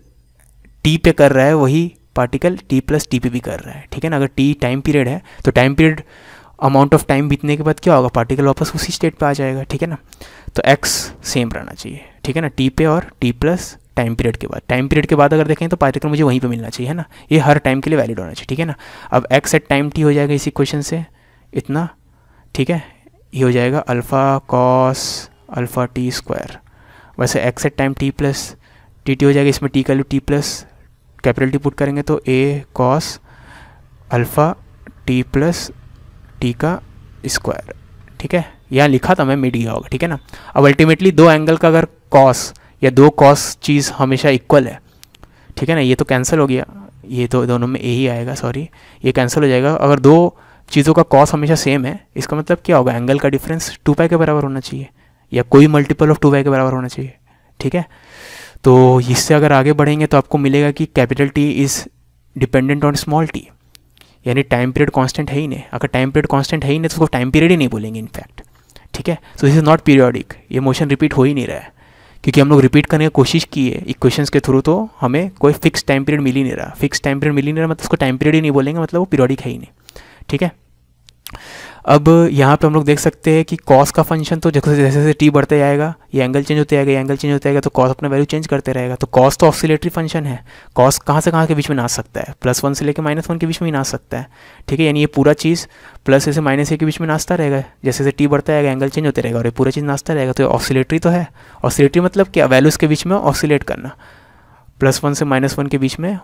t पे कर रहा है वही पार्टिकल t प्लस टी पे भी कर रहा है, ठीक है ना। अगर t टाइम पीरियड है तो time period amount of time बीतने के बाद क्या होगा, पार्टिकल वापस उसी स्टेट पे आ जाएगा, ठीक है ना। तो x सेम रहना चाहिए, ठीक है ना, t पे और t प्लस टाइम पीरियड के बाद, टाइम पीरियड के बाद अगर देखें तो पार्टिकल मुझे वहीं पे मिलना चाहिए, है ना, ये हर टाइम के लिए वैलिड होना चाहिए, ठीक है ना। अब x एट टाइम t हो जाएगा इसी क्वेश्चन से इतना, ठीक है, ये हो जाएगा alpha cos alpha T square, वैसे x at time t plus T हो जाएगा, इसमें t का t plus capital T put करेंगे तो a cos alpha t plus t का स्क्वायर, ठीक है, यहाँ लिखा था मैं, मिट गया होगा, ठीक है ना। अब अल्टीमेटली दो एंगल का अगर कॉस या दो कॉस चीज़ हमेशा इक्वल है, ठीक है ना, ये तो कैंसिल हो गया, ये तो दोनों में ए ही आएगा, सॉरी ये कैंसिल हो जाएगा। अगर दो चीज़ों का कॉस हमेशा सेम है, इसका मतलब क्या होगा, एंगल का डिफरेंस 2π के बराबर होना चाहिए या कोई मल्टीपल ऑफ 2π के बराबर होना चाहिए, ठीक है। तो इससे अगर आगे बढ़ेंगे तो आपको मिलेगा कि capital T is dependent on small t, यानी टाइम पीरियड कांस्टेंट है ही नहीं, अगर टाइम पीरियड कांस्टेंट है ही नहीं तो उसको टाइम पीरियड ही नहीं बोलेंगे इनफैक्ट, ठीक है। So this is not periodic, ये मोशन रिपीट हो ही नहीं रहा है, क्योंकि हम लोग रिपीट करने की कोशिश की है इक्वेशंस के थ्रू, तो हमें कोई फिक्स टाइम पीरियड मिल ही नहीं रहा, फिक्स टाइम पीरियड मिल ही नहीं रहा मतलब उसको टाइम पीरियड ही नहीं बोलेंगे, मतलब वो पीरियोडिक है ही नहीं, ठीक है। अब यहाँ पे हम लोग देख सकते हैं कि कॉस का फंक्शन तो जैसे जैसे टी बढ़ते जाएगा ये एंगल चेंज होते जाएगा, ये एंगल चेंज होता जाएगा, तो कॉस अपना वैल्यू चेंज करते रहेगा। तो कॉस तो ऑसिलेटरी फंक्शन है, कॉस कहाँ से कहाँ के बीच में नाच सकता है, +1 से लेकर -1 के बीच में ही नाच सकता है, ठीक है। यानी ये पूरा चीज़ +a से -a के बीच में नाचता रहेगा, जैसे जैसे टी बढ़ता जाएगा एंगल चेंज होते रहेगा और ये पूरा चीज़ नाचता रहेगा, तो ऑसिलेटरी तो है। ऑसिलेटरी मतलब क्या, वैल्यूज़ के बीच में ऑसिलेट करना, +1 से -1 के बीच में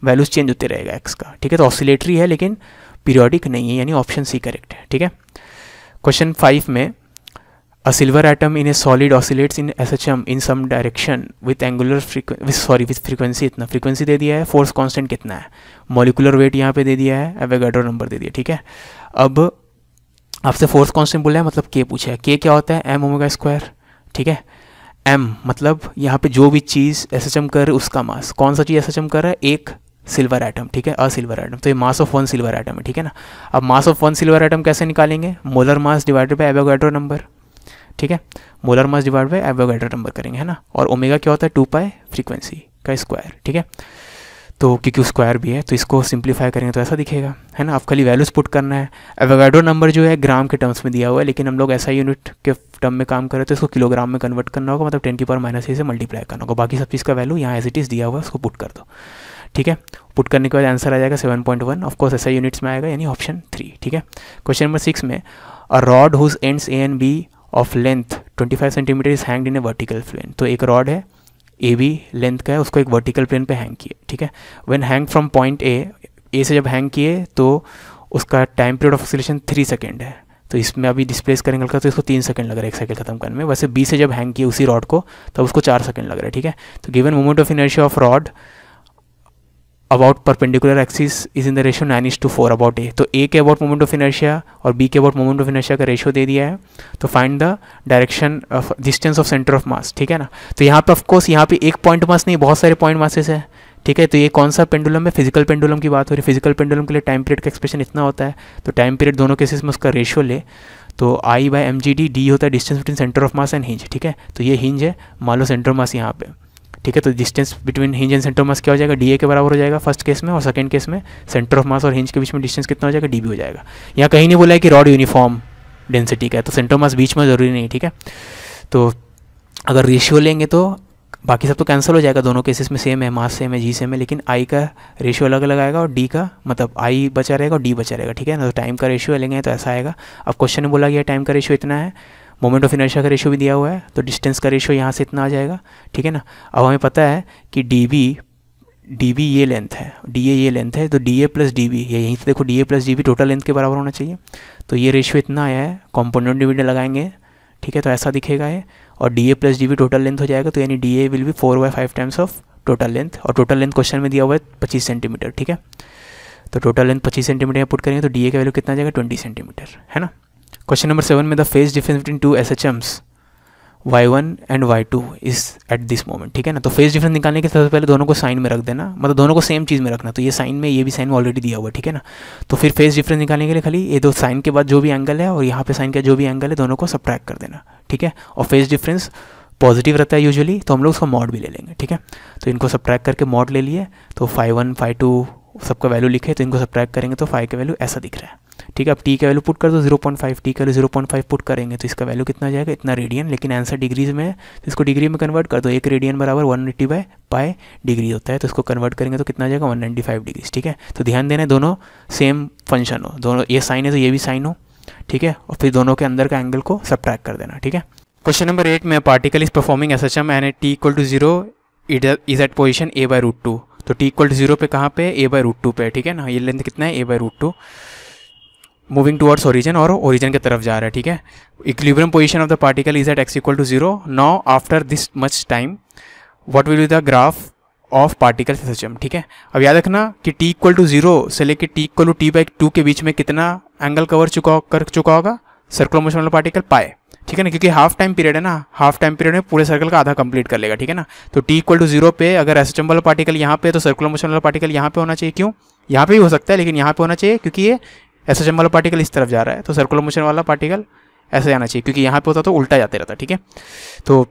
वैल्यूज़ चेंज होते रहेगा एक्स का, ठीक है। तो ऑसिलेटरी है लेकिन पीरियोडिक नहीं है, यानी ऑप्शन सी करेक्ट है, ठीक है। क्वेश्चन 5 में a silver atom in a solid oscillates in SHM in some direction with angular with frequency, इतना फ्रीक्वेंसी दे दिया है, फोर्स कांस्टेंट कितना है, मॉलिकुलर वेट यहाँ पे दे दिया है, एवोगाड्रो नंबर दे दिया, ठीक है। अब आपसे फोर्स कांस्टेंट बोला है मतलब के पूछा है, के क्या होता है, m ओमेगा स्क्वायर, ठीक है। m मतलब यहाँ पे जो भी चीज़ SHM कर रही है उसका मास, कौन सा चीज़ SHM कर रहा है, एक सिल्वर एटम, ठीक है, अ सिल्वर एटम, तो ये मास ऑफ 1 सिल्वर एटम है, ठीक है ना। अब मास ऑफ 1 सिल्वर एटम कैसे निकालेंगे, molar mass divided by Avogadro number, ठीक है, molar mass divide by Avogadro number करेंगे, है ना। और ओमेगा क्या होता है, 2π फ्रीक्वेंसी का स्क्वायर, ठीक है। तो क्योंकि स्क्वायर भी है तो इसको सिंप्लीफाई करेंगे तो ऐसा दिखेगा, है ना। आप खाली वैल्यूज पुट करना है, एवोगाड्रो नंबर जो है ग्राम के टर्म्स में दिया हुआ है, लेकिन हम लोग ऐसा यूनिट के टर्म में काम कर रहे तो इसको किलोग्राम में कन्वर्ट करना होगा, मतलब 10⁻⁻³ से मल्टीप्लाई करना होगा, बाकी सब चीज़ का वैल्यू यहाँ एज इट इज़ दिया हुआ है उसको पुट कर दो, ठीक है। पुट करने के बाद आंसर आ जाएगा 7.1, ऑफकोर्स ऐसा यूनिट्स में आएगा, यानी ऑप्शन 3, ठीक है। क्वेश्चन नंबर 6 में a rod whose ends A and B of length 25 centimetre is hanged in a vertical plane, तो एक रॉड है AB लेंथ का है, उसको एक वर्टिकल प्लेन पे हैंग किए, ठीक है। When hang from point A से जब हैंग किए तो उसका time period of oscillation 3 second है, तो इसमें अभी डिस्प्लेस करेंगे तो इसको 3 सेकंड लग रहा है एक साइकिल खत्म करने में। वैसे बी से जब हैंग किए उसी रॉड को तब उसको 4 सेकंड लग रहा है, ठीक है। तो given moment of inertia of rod about perpendicular axis is in the ratio 9:4 about a. तो ए के अबाउट मोमेंट ऑफ इनर्शिया और बी के अबाउट मोमेंट ऑफ इनर्शिया का रेशियो दे दिया है। तो find the direction of distance of centre of mass, ठीक है ना। तो यहाँ पे ऑफकोर्स यहाँ पे एक पॉइंट मास नहीं, बहुत सारे पॉइंट मासेस है, ठीक है। तो ये कौन सा पेंडुलम है, फिजिकल पेंडुलम की बात हो रही है। फिजिकल पेंडुलम के लिए टाइम पीरियड का एक्सप्रेशन इतना होता है, तो टाइम पीरियड दोनों केसेस में उसका रेशियो ले तो आई बाय एम जी डी होता है distance between centre of mass and hinge, ठीक है। तो ये हिंज है, मान लो सेंटर मास यहाँ पे, ठीक है। तो distance between hinge and centre mass क्या हो जाएगा, डी ए के बराबर हो जाएगा फर्स्ट केस में, और सेकंड केस में सेंटर ऑफ मास और हिंज के बीच में डिस्टेंस कितना हो जाएगा, डी बी हो जाएगा। यहाँ कहीं नहीं बोला है कि रॉड यूनिफॉर्म डेंसिटी का है, तो सेंटर मास बीच में ज़रूरी नहीं, ठीक है। तो अगर रेशियो लेंगे तो बाकी सब तो कैंसिल हो जाएगा, दोनों केसेस में सेम है, मास सेम है, जी सेम है, लेकिन आई का रेशियो अलग अलग आएगा और डी का मतलब आई बचा रहेगा और डी बचा रहेगा, ठीक है ना। तो टाइम का रेशियो लेंगे तो ऐसा आएगा। अब क्वेश्चन में बोला गया टाइम का रेशियो इतना है, मोमेंट ऑफ इनर्शिया का रेशियो भी दिया हुआ है, तो डिस्टेंस का रेशियो यहाँ से इतना आ जाएगा, ठीक है ना। अब हमें पता है कि डी बी ये लेंथ है, डी ए ये लेंथ है, तो D A plus D B, ये यहीं से देखो D A plus D B total length के बराबर होना चाहिए। तो ये रेशियो इतना आया है, कॉम्पोनेंट डिविडेंड लगाएंगे, ठीक है। तो ऐसा दिखेगा ये, और D A plus D B total length हो जाएगा, तो यानी D A will be 4/5 times of total length, और टोटल लेंथ क्वेश्चन में दिया हुआ है 25 सेंटीमीटर, ठीक है। तो टोटल लेंथ 25 सेंटीमीटर में पुट करेंगे तो डी ए का वैल्यू कितना आ जाएगा, 20 सेंटीमीटर, है ना। क्वेश्चन नंबर 7 में the phase difference between 2 SHMs y1 and y2 is at this moment, ठीक है ना। तो फेज डिफरेंस निकालने के सबसे पहले दोनों को साइन में रख देना, मतलब दोनों को सेम चीज़ में रखना। तो ये साइन में, ये भी साइन में ऑलरेडी दिया हुआ है, ठीक है ना। तो फिर फेज डिफरेंस निकालने के लिए खाली ये दो साइन के बाद जो भी एंगल है और यहाँ पे साइन का जो भी एंगल है दोनों को सब्ट्रैक्ट कर देना, ठीक है। और फेज डिफरेंस पॉजिटिव रहता है यूजुअली, तो हम लोग उसका मॉड भी ले लेंगे, ठीक है। तो इनको सब्ट्रैक्ट करके मॉड ले लिए, तो φ1 φ2 सबका वैल्यू लिखे, तो इनको सब्ट्रैक्ट करेंगे तो फाई का वैल्यू ऐसा दिख रहा है, ठीक है। अब टी का वैल्यू पुट कर दो 0.5, टी का वैल्यू 0.5 पुट करेंगे तो इसका वैल्यू कितना आ जाएगा, इतना रेडियन, लेकिन आंसर डिग्रीज में है तो इसको डिग्री में कन्वर्ट कर दो। 1 रेडियन बराबर 180/π डिग्री होता है, तो इसको कन्वर्ट करेंगे तो कितना आ जाएगा 195 डिग्री, ठीक है। तो ध्यान देना दोनों सेम फंक्शन हो, दोनों ये साइन है तो ये भी साइन हो, ठीक है। और फिर दोनों के अंदर का एंगल को सब्ट्रैक्ट कर देना, ठीक है। क्वेश्चन नंबर 8 में particle is performing SHM and at t = 0 is at position a/√2। तो t = 0 पे कहाँ पे, a/√2 पे, ठीक है ना। ये लेंथ कितना है, a/√2, मूविंग टुवर्ड्स ओरिजिन और ओरिजिन की तरफ जा रहा है, ठीक है। Equilibrium position of the particle is at x = 0। Now after this much time what will be the graph of particle SHM, ठीक है। अब याद रखना कि t = 0 से लेकर t = t/2 के बीच में कितना एंगल कर चुका होगा सर्कुलर मोशन वाला पार्टिकल, पाए, ठीक है ना। क्योंकि हाफ टाइम पीरियड है ना, हाफ टाइम पीरियड में पूरे सर्कल का आधा कंप्लीट कर लेगा, ठीक है ना। तो t = 0 पे अगर SHM वाला पार्टिकल यहाँ पे, तो सर्कुलर मोशन वाला पार्टिकल यहाँ पे होना चाहिए। क्यों, यहाँ पे भी हो सकता है लेकिन यहाँ पे होना चाहिए क्योंकि ये SHM वाला पार्टिकल इस तरफ जा रहा है, तो सर्कुलर मोशन वाला पार्टिकल ऐसे जाना चाहिए, क्योंकि यहाँ पे होता तो उल्टा जाते रहता, ठीक है। तो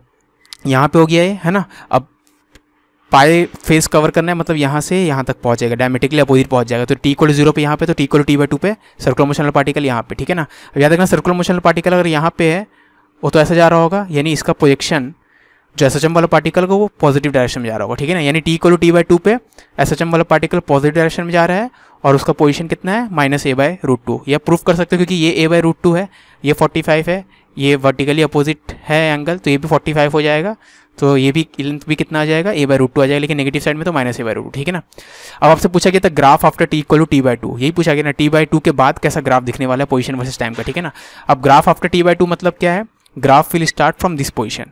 यहाँ पे हो गया ये, है ना। अब पाए फेस कवर करना है, मतलब यहाँ से यहाँ तक पहुँचेगा, डायमेट्रिकली अपोजिट पहुँच जाएगा। तो t = 0 पे यहाँ पे, तो t = t/2 पे सर्कुलर मोशन वाला पार्टिकल यहाँ पे, ठीक है ना। अब याद रखना सर्कुलर मोशन वाला पार्टिकल अगर यहाँ पे है वो तो ऐसा जा रहा होगा, यानी इसका प्रोजेक्शन जो SHM वाला पार्टिकल को वो पॉजिटिव डायरेक्शन में जा रहा होगा, ठीक है ना। यानी t = t/2 पे SHM वाला पार्टिकल पॉजिटिव डायरेक्शन में जा रहा है और उसका पोजीशन कितना है, -a/√2। यह प्रूफ कर सकते हो क्योंकि ये a/√2 है, ये 45 है, ये वर्टिकली अपोजिट है एंगल, तो ये भी 45 हो जाएगा, तो ये भी लेंथ भी कितना आ जाएगा, a/√2 आ जाएगा, लेकिन नेगेटिव साइड में तो -a/√2, ठीक है ना। अब आपसे पूछा गया था ग्राफ आफ्टर t = t/2, यही पूछा गया ना, t/2 के बाद कैसा ग्राफ दिखने वाला है पोजीशन वर्सेस टाइम का, ठीक है ना। अब ग्राफ आफ्टर t/2 मतलब क्या है, graph will start from this position.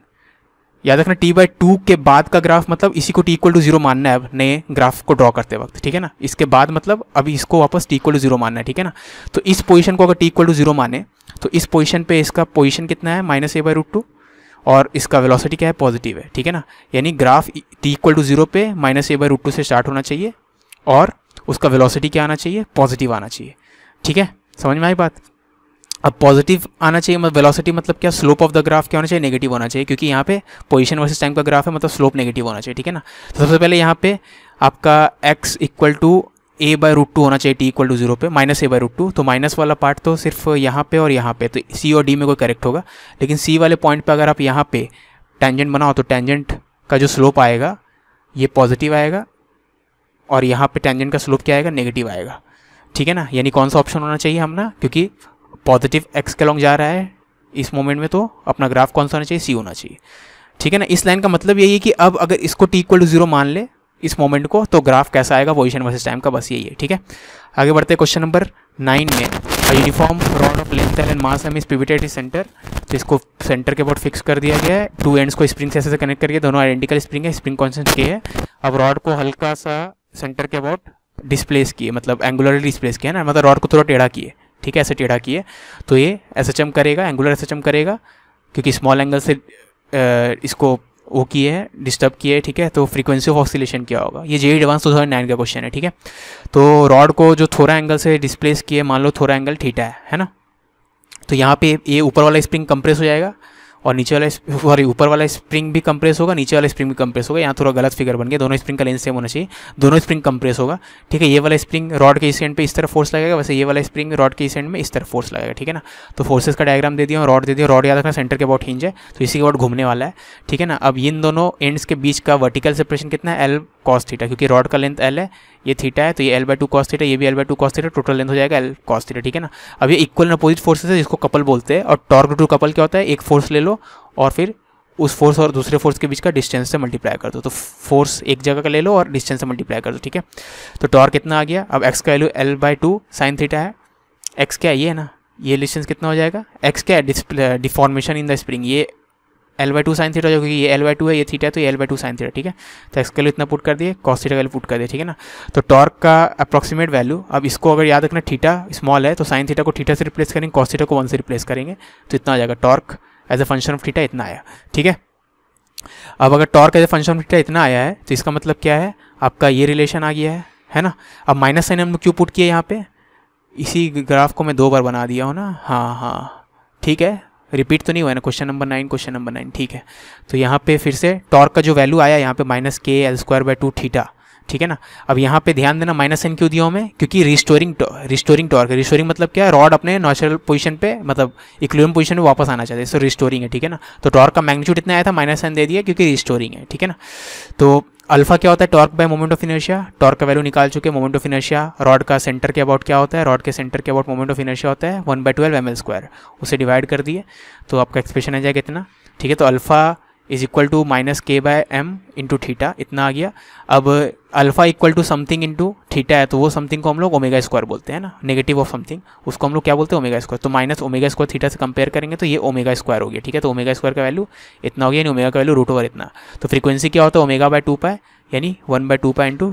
याद रखना t/2 के बाद का ग्राफ मतलब इसी को t = 0 मानना है अब नए ग्राफ को ड्रॉ करते वक्त, ठीक है ना। इसके बाद मतलब अभी इसको वापस t = 0 मानना है, ठीक है ना। तो इस पोजीशन को अगर t = 0 माने तो इस पोजीशन पे इसका पोजीशन कितना है, -a/√2, और इसका वेलोसिटी क्या है, पॉजिटिव है, ठीक है ना। यानी ग्राफ t = 0 पे -a/√2 से स्टार्ट होना चाहिए और उसका वेलोसिटी क्या आना चाहिए, पॉजिटिव आना चाहिए, ठीक है। समझ में आई बात। अब पॉजिटिव आना चाहिए, मतलब वेलोसिटी मतलब क्या, स्लोप ऑफ द ग्राफ क्या होना चाहिए, नेगेटिव होना चाहिए, क्योंकि यहाँ पे पोजीशन वर्सेस टाइम का ग्राफ है, मतलब स्लोप नेगेटिव होना चाहिए, ठीक है ना। तो सबसे पहले यहाँ पे आपका x = a/√2 होना चाहिए t = 0 पे, -a/√2। तो माइनस वाला पार्ट तो सिर्फ यहाँ पे और यहाँ पे, तो c और d में कोई करेक्ट होगा, लेकिन c वाले पॉइंट पे अगर आप यहाँ पे टेंजेंट बनाओ तो टेंजेंट का जो स्लोप आएगा ये पॉजिटिव आएगा और यहाँ पे टेंजेंट का स्लोप क्या आएगा, नेगेटिव आएगा, ठीक है ना। यानी कौन सा ऑप्शन होना चाहिए हमना, क्योंकि पॉजिटिव x के लॉन्ग जा रहा है इस मोमेंट में, तो अपना ग्राफ कौन सा होना चाहिए, c होना चाहिए, ठीक है ना। इस लाइन का मतलब यही है कि अब अगर इसको t = 0 मान ले इस मोमेंट को, तो ग्राफ कैसा आएगा पोजीशन वर्सेस टाइम का, बस यही है, ठीक है। आगे बढ़ते हैं क्वेश्चन नंबर 9 में। Uniform rod of length and mass M is pivoted is centre, तो इसको सेंटर के अबाउट फिक्स कर दिया गया है। 2 एंड्स को स्प्रिंग से ऐसे कनेक्ट करके, दोनों आइडेंटिकल स्प्रिंग है, स्प्रिंग कॉन्स्टेंट के है। अब रॉड को हल्का सा सेंटर के अबाउट डिस्प्लेस किए, मतलब एंगुलरली डिस्प्लेस किया ना, मतलब रॉड को थोड़ा टेढ़ा किए, ठीक है, ऐसे टेढ़ा किए, तो ये एसएचएम करेगा, एंगुलर एसएचएम करेगा, क्योंकि स्मॉल एंगल से इसको वो किए हैं, डिस्टर्ब किए है, ठीक है। तो फ्रीक्वेंसी ऑफ ऑसिलेशन क्या होगा, ये जेईई एडवांस 2009 का क्वेश्चन है, ठीक है। तो रॉड को जो थोड़ा एंगल से डिस्प्लेस किए, मान लो थोड़ा एंगल थीटा है ना, तो यहाँ पे ये ऊपर वाला स्प्रिंग कंप्रेस हो जाएगा और नीचे वाला सॉरी ऊपर वाला स्प्रिंग भी कंप्रेस होगा, नीचे वाला स्प्रिंग भी कंप्रेस होगा। यहाँ थोड़ा गलत फिगर बन गया, दोनों स्प्रिंग का लेंथ सेम होना चाहिए, दोनों स्प्रिंग कंप्रेस होगा, ठीक है। ये वाला स्प्रिंग रॉड के इस एंड पे इस तरफ फोर्स लगेगा, वैसे ये वाला स्प्रिंग रॉड के इस एंड में इस तरफ फोर्स लगेगा, ठीक है ना। तो फोर्सेस का डायग्राम दे दिया, रॉड दे दिया, रॉड याद रखना सेंटर के अबाउट हिंज है, तो इसी के अबाउट घूमने वाला है, ठीक है ना। अब इन दोनों एंड्स के बीच का वर्टिकल सेपरेशन कितना है, एल कॉस थीटा, क्योंकि रॉड का लेंथ एल है, ये थीटा है, तो ये L/2 cos थीटा, ये भी L/2 cos theta, total length हो जाएगा L cos थीटा, ठीक है ना। अब ये इक्वल एंड अपोजिट फोर्सेस है, जिसको कपल बोलते हैं। और टॉर्क टू कपल क्या होता है, एक फोर्स ले लो और फिर उस फोर्स और दूसरे फोर्स के बीच का डिस्टेंस से मल्टीप्लाई कर दो, तो फोर्स एक जगह का ले लो और डिस्टेंस से मल्टीप्लाई कर दो, ठीक है। तो टॉर्क कितना आ गया, अब x का वैल्यू L/2 sin थीटा है, x क्या है, ये है ना, ये डिस्टेंस कितना हो जाएगा, x क्या है, डिफॉर्मेशन इन द स्प्रिंग, ये L/2 sin थीटा, जो कि ये L/2 है, ये थीटा है, तो ये L/2 sin थीटा, ठीक है। तो x का वैल्यू इतना पुट कर दिए, cos थीटा का वैल्यू पुट कर दिया, ठीक है ना। तो टॉर्क का अप्रॉक्सीमेट वैल्यू, अब इसको अगर याद रखना थीटा स्मॉल है, तो sin थीटा को थीटा से रिप्लेस करेंगे, cos थीटा को 1 से रिप्लेस करेंगे, तो इतना आ जाएगा torque as a function of theta, इतना आया, ठीक है। अब अगर torque as a function of theta इतना आया है, तो इसका मतलब क्या है, आपका ये रिलेशन आ गया है ना। अब माइनस साइन हम लोग क्यों पुट किए यहाँ पे, इसी ग्राफ को मैं 2 बार बना दिया हूँ ना, हाँ, ठीक है, रिपीट तो नहीं हुआ है ना, क्वेश्चन नंबर 9, ठीक है। तो यहाँ पे फिर से टॉर्क का जो वैल्यू आया यहाँ पे -KL² थीटा, ठीक है ना। अब यहाँ पे ध्यान देना, माइनस साइन क्यों दिया हूँ मैं, क्योंकि रिस्टोरिंग टॉर्क, रिस्टोरिंग मतलब क्या है, रॉड अपने नेचुरल पोजीशन पे, मतलब इक्विलिब्रियम पोजीशन में वापस आना चाहते हैं, तो रिस्टोरिंग है, ठीक है ना। तो टॉर्क का मैग्नीट्यूड इतना आया था, माइनस साइन दे दिया क्योंकि रिस्टोरिंग है, ठीक है ना। तो अल्फा क्या होता है, torque bye moment of inertia, torque का वैल्यू निकाल चुके, मोमेंट ऑफ इनर्शिया रॉड का सेंटर के अबाउट क्या होता है, रॉड के सेंटर के अबाउट मोमेंट ऑफ इनर्शिया होता है 1/12 ml², उसे डिवाइड कर दिए तो आपका एक्सप्रेशन आ जाएगा इतना, ठीक है। तो alpha is equal to -K/m into theta, इतना आ गया। अब alpha equal to something into theta है, तो वो समथिंग को हम लोग ओमेगा² बोलते हैं ना, नेगेटिव ऑफ समथिंग, उसको हम लोग क्या बोलते हैं, ओमेगा²। तो माइनस ओमेगा² थीटा से कंपेयर करेंगे तो ये ओमेगा² हो गया, ठीक है। तो ओमेगा² का वैल्यू इतना हो गया, यानी ओमेगा का वैल्यू √/, इतना। तो फ्रीक्वेंसी क्या होता है, ω/2π, यानी 1/2π इंटू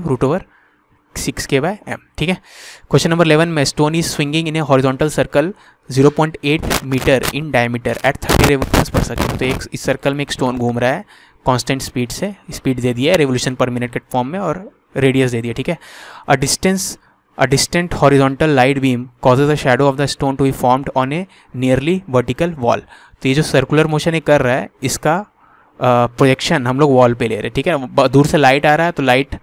√6K/m, ठीक है। क्वेश्चन नंबर 11 में, stone is swinging in a horizontal circle 0.8 metre in diameter at 30 revolutions per second. तो एक इस सर्कल में एक स्टोन घूम रहा है कांस्टेंट स्पीड से, स्पीड दे दिया है रेवोल्यूशन पर मिनट के फॉर्म में और रेडियस दे दिया, ठीक है। A distant horizontal light beam causes the shadow of the stone to be formed on a nearly vertical wall. तो ये जो सर्कुलर मोशन ये कर रहा है, इसका प्रोजेक्शन हम लोग वॉल पे ले रहे हैं, ठीक है। दूर से लाइट आ रहा है तो लाइट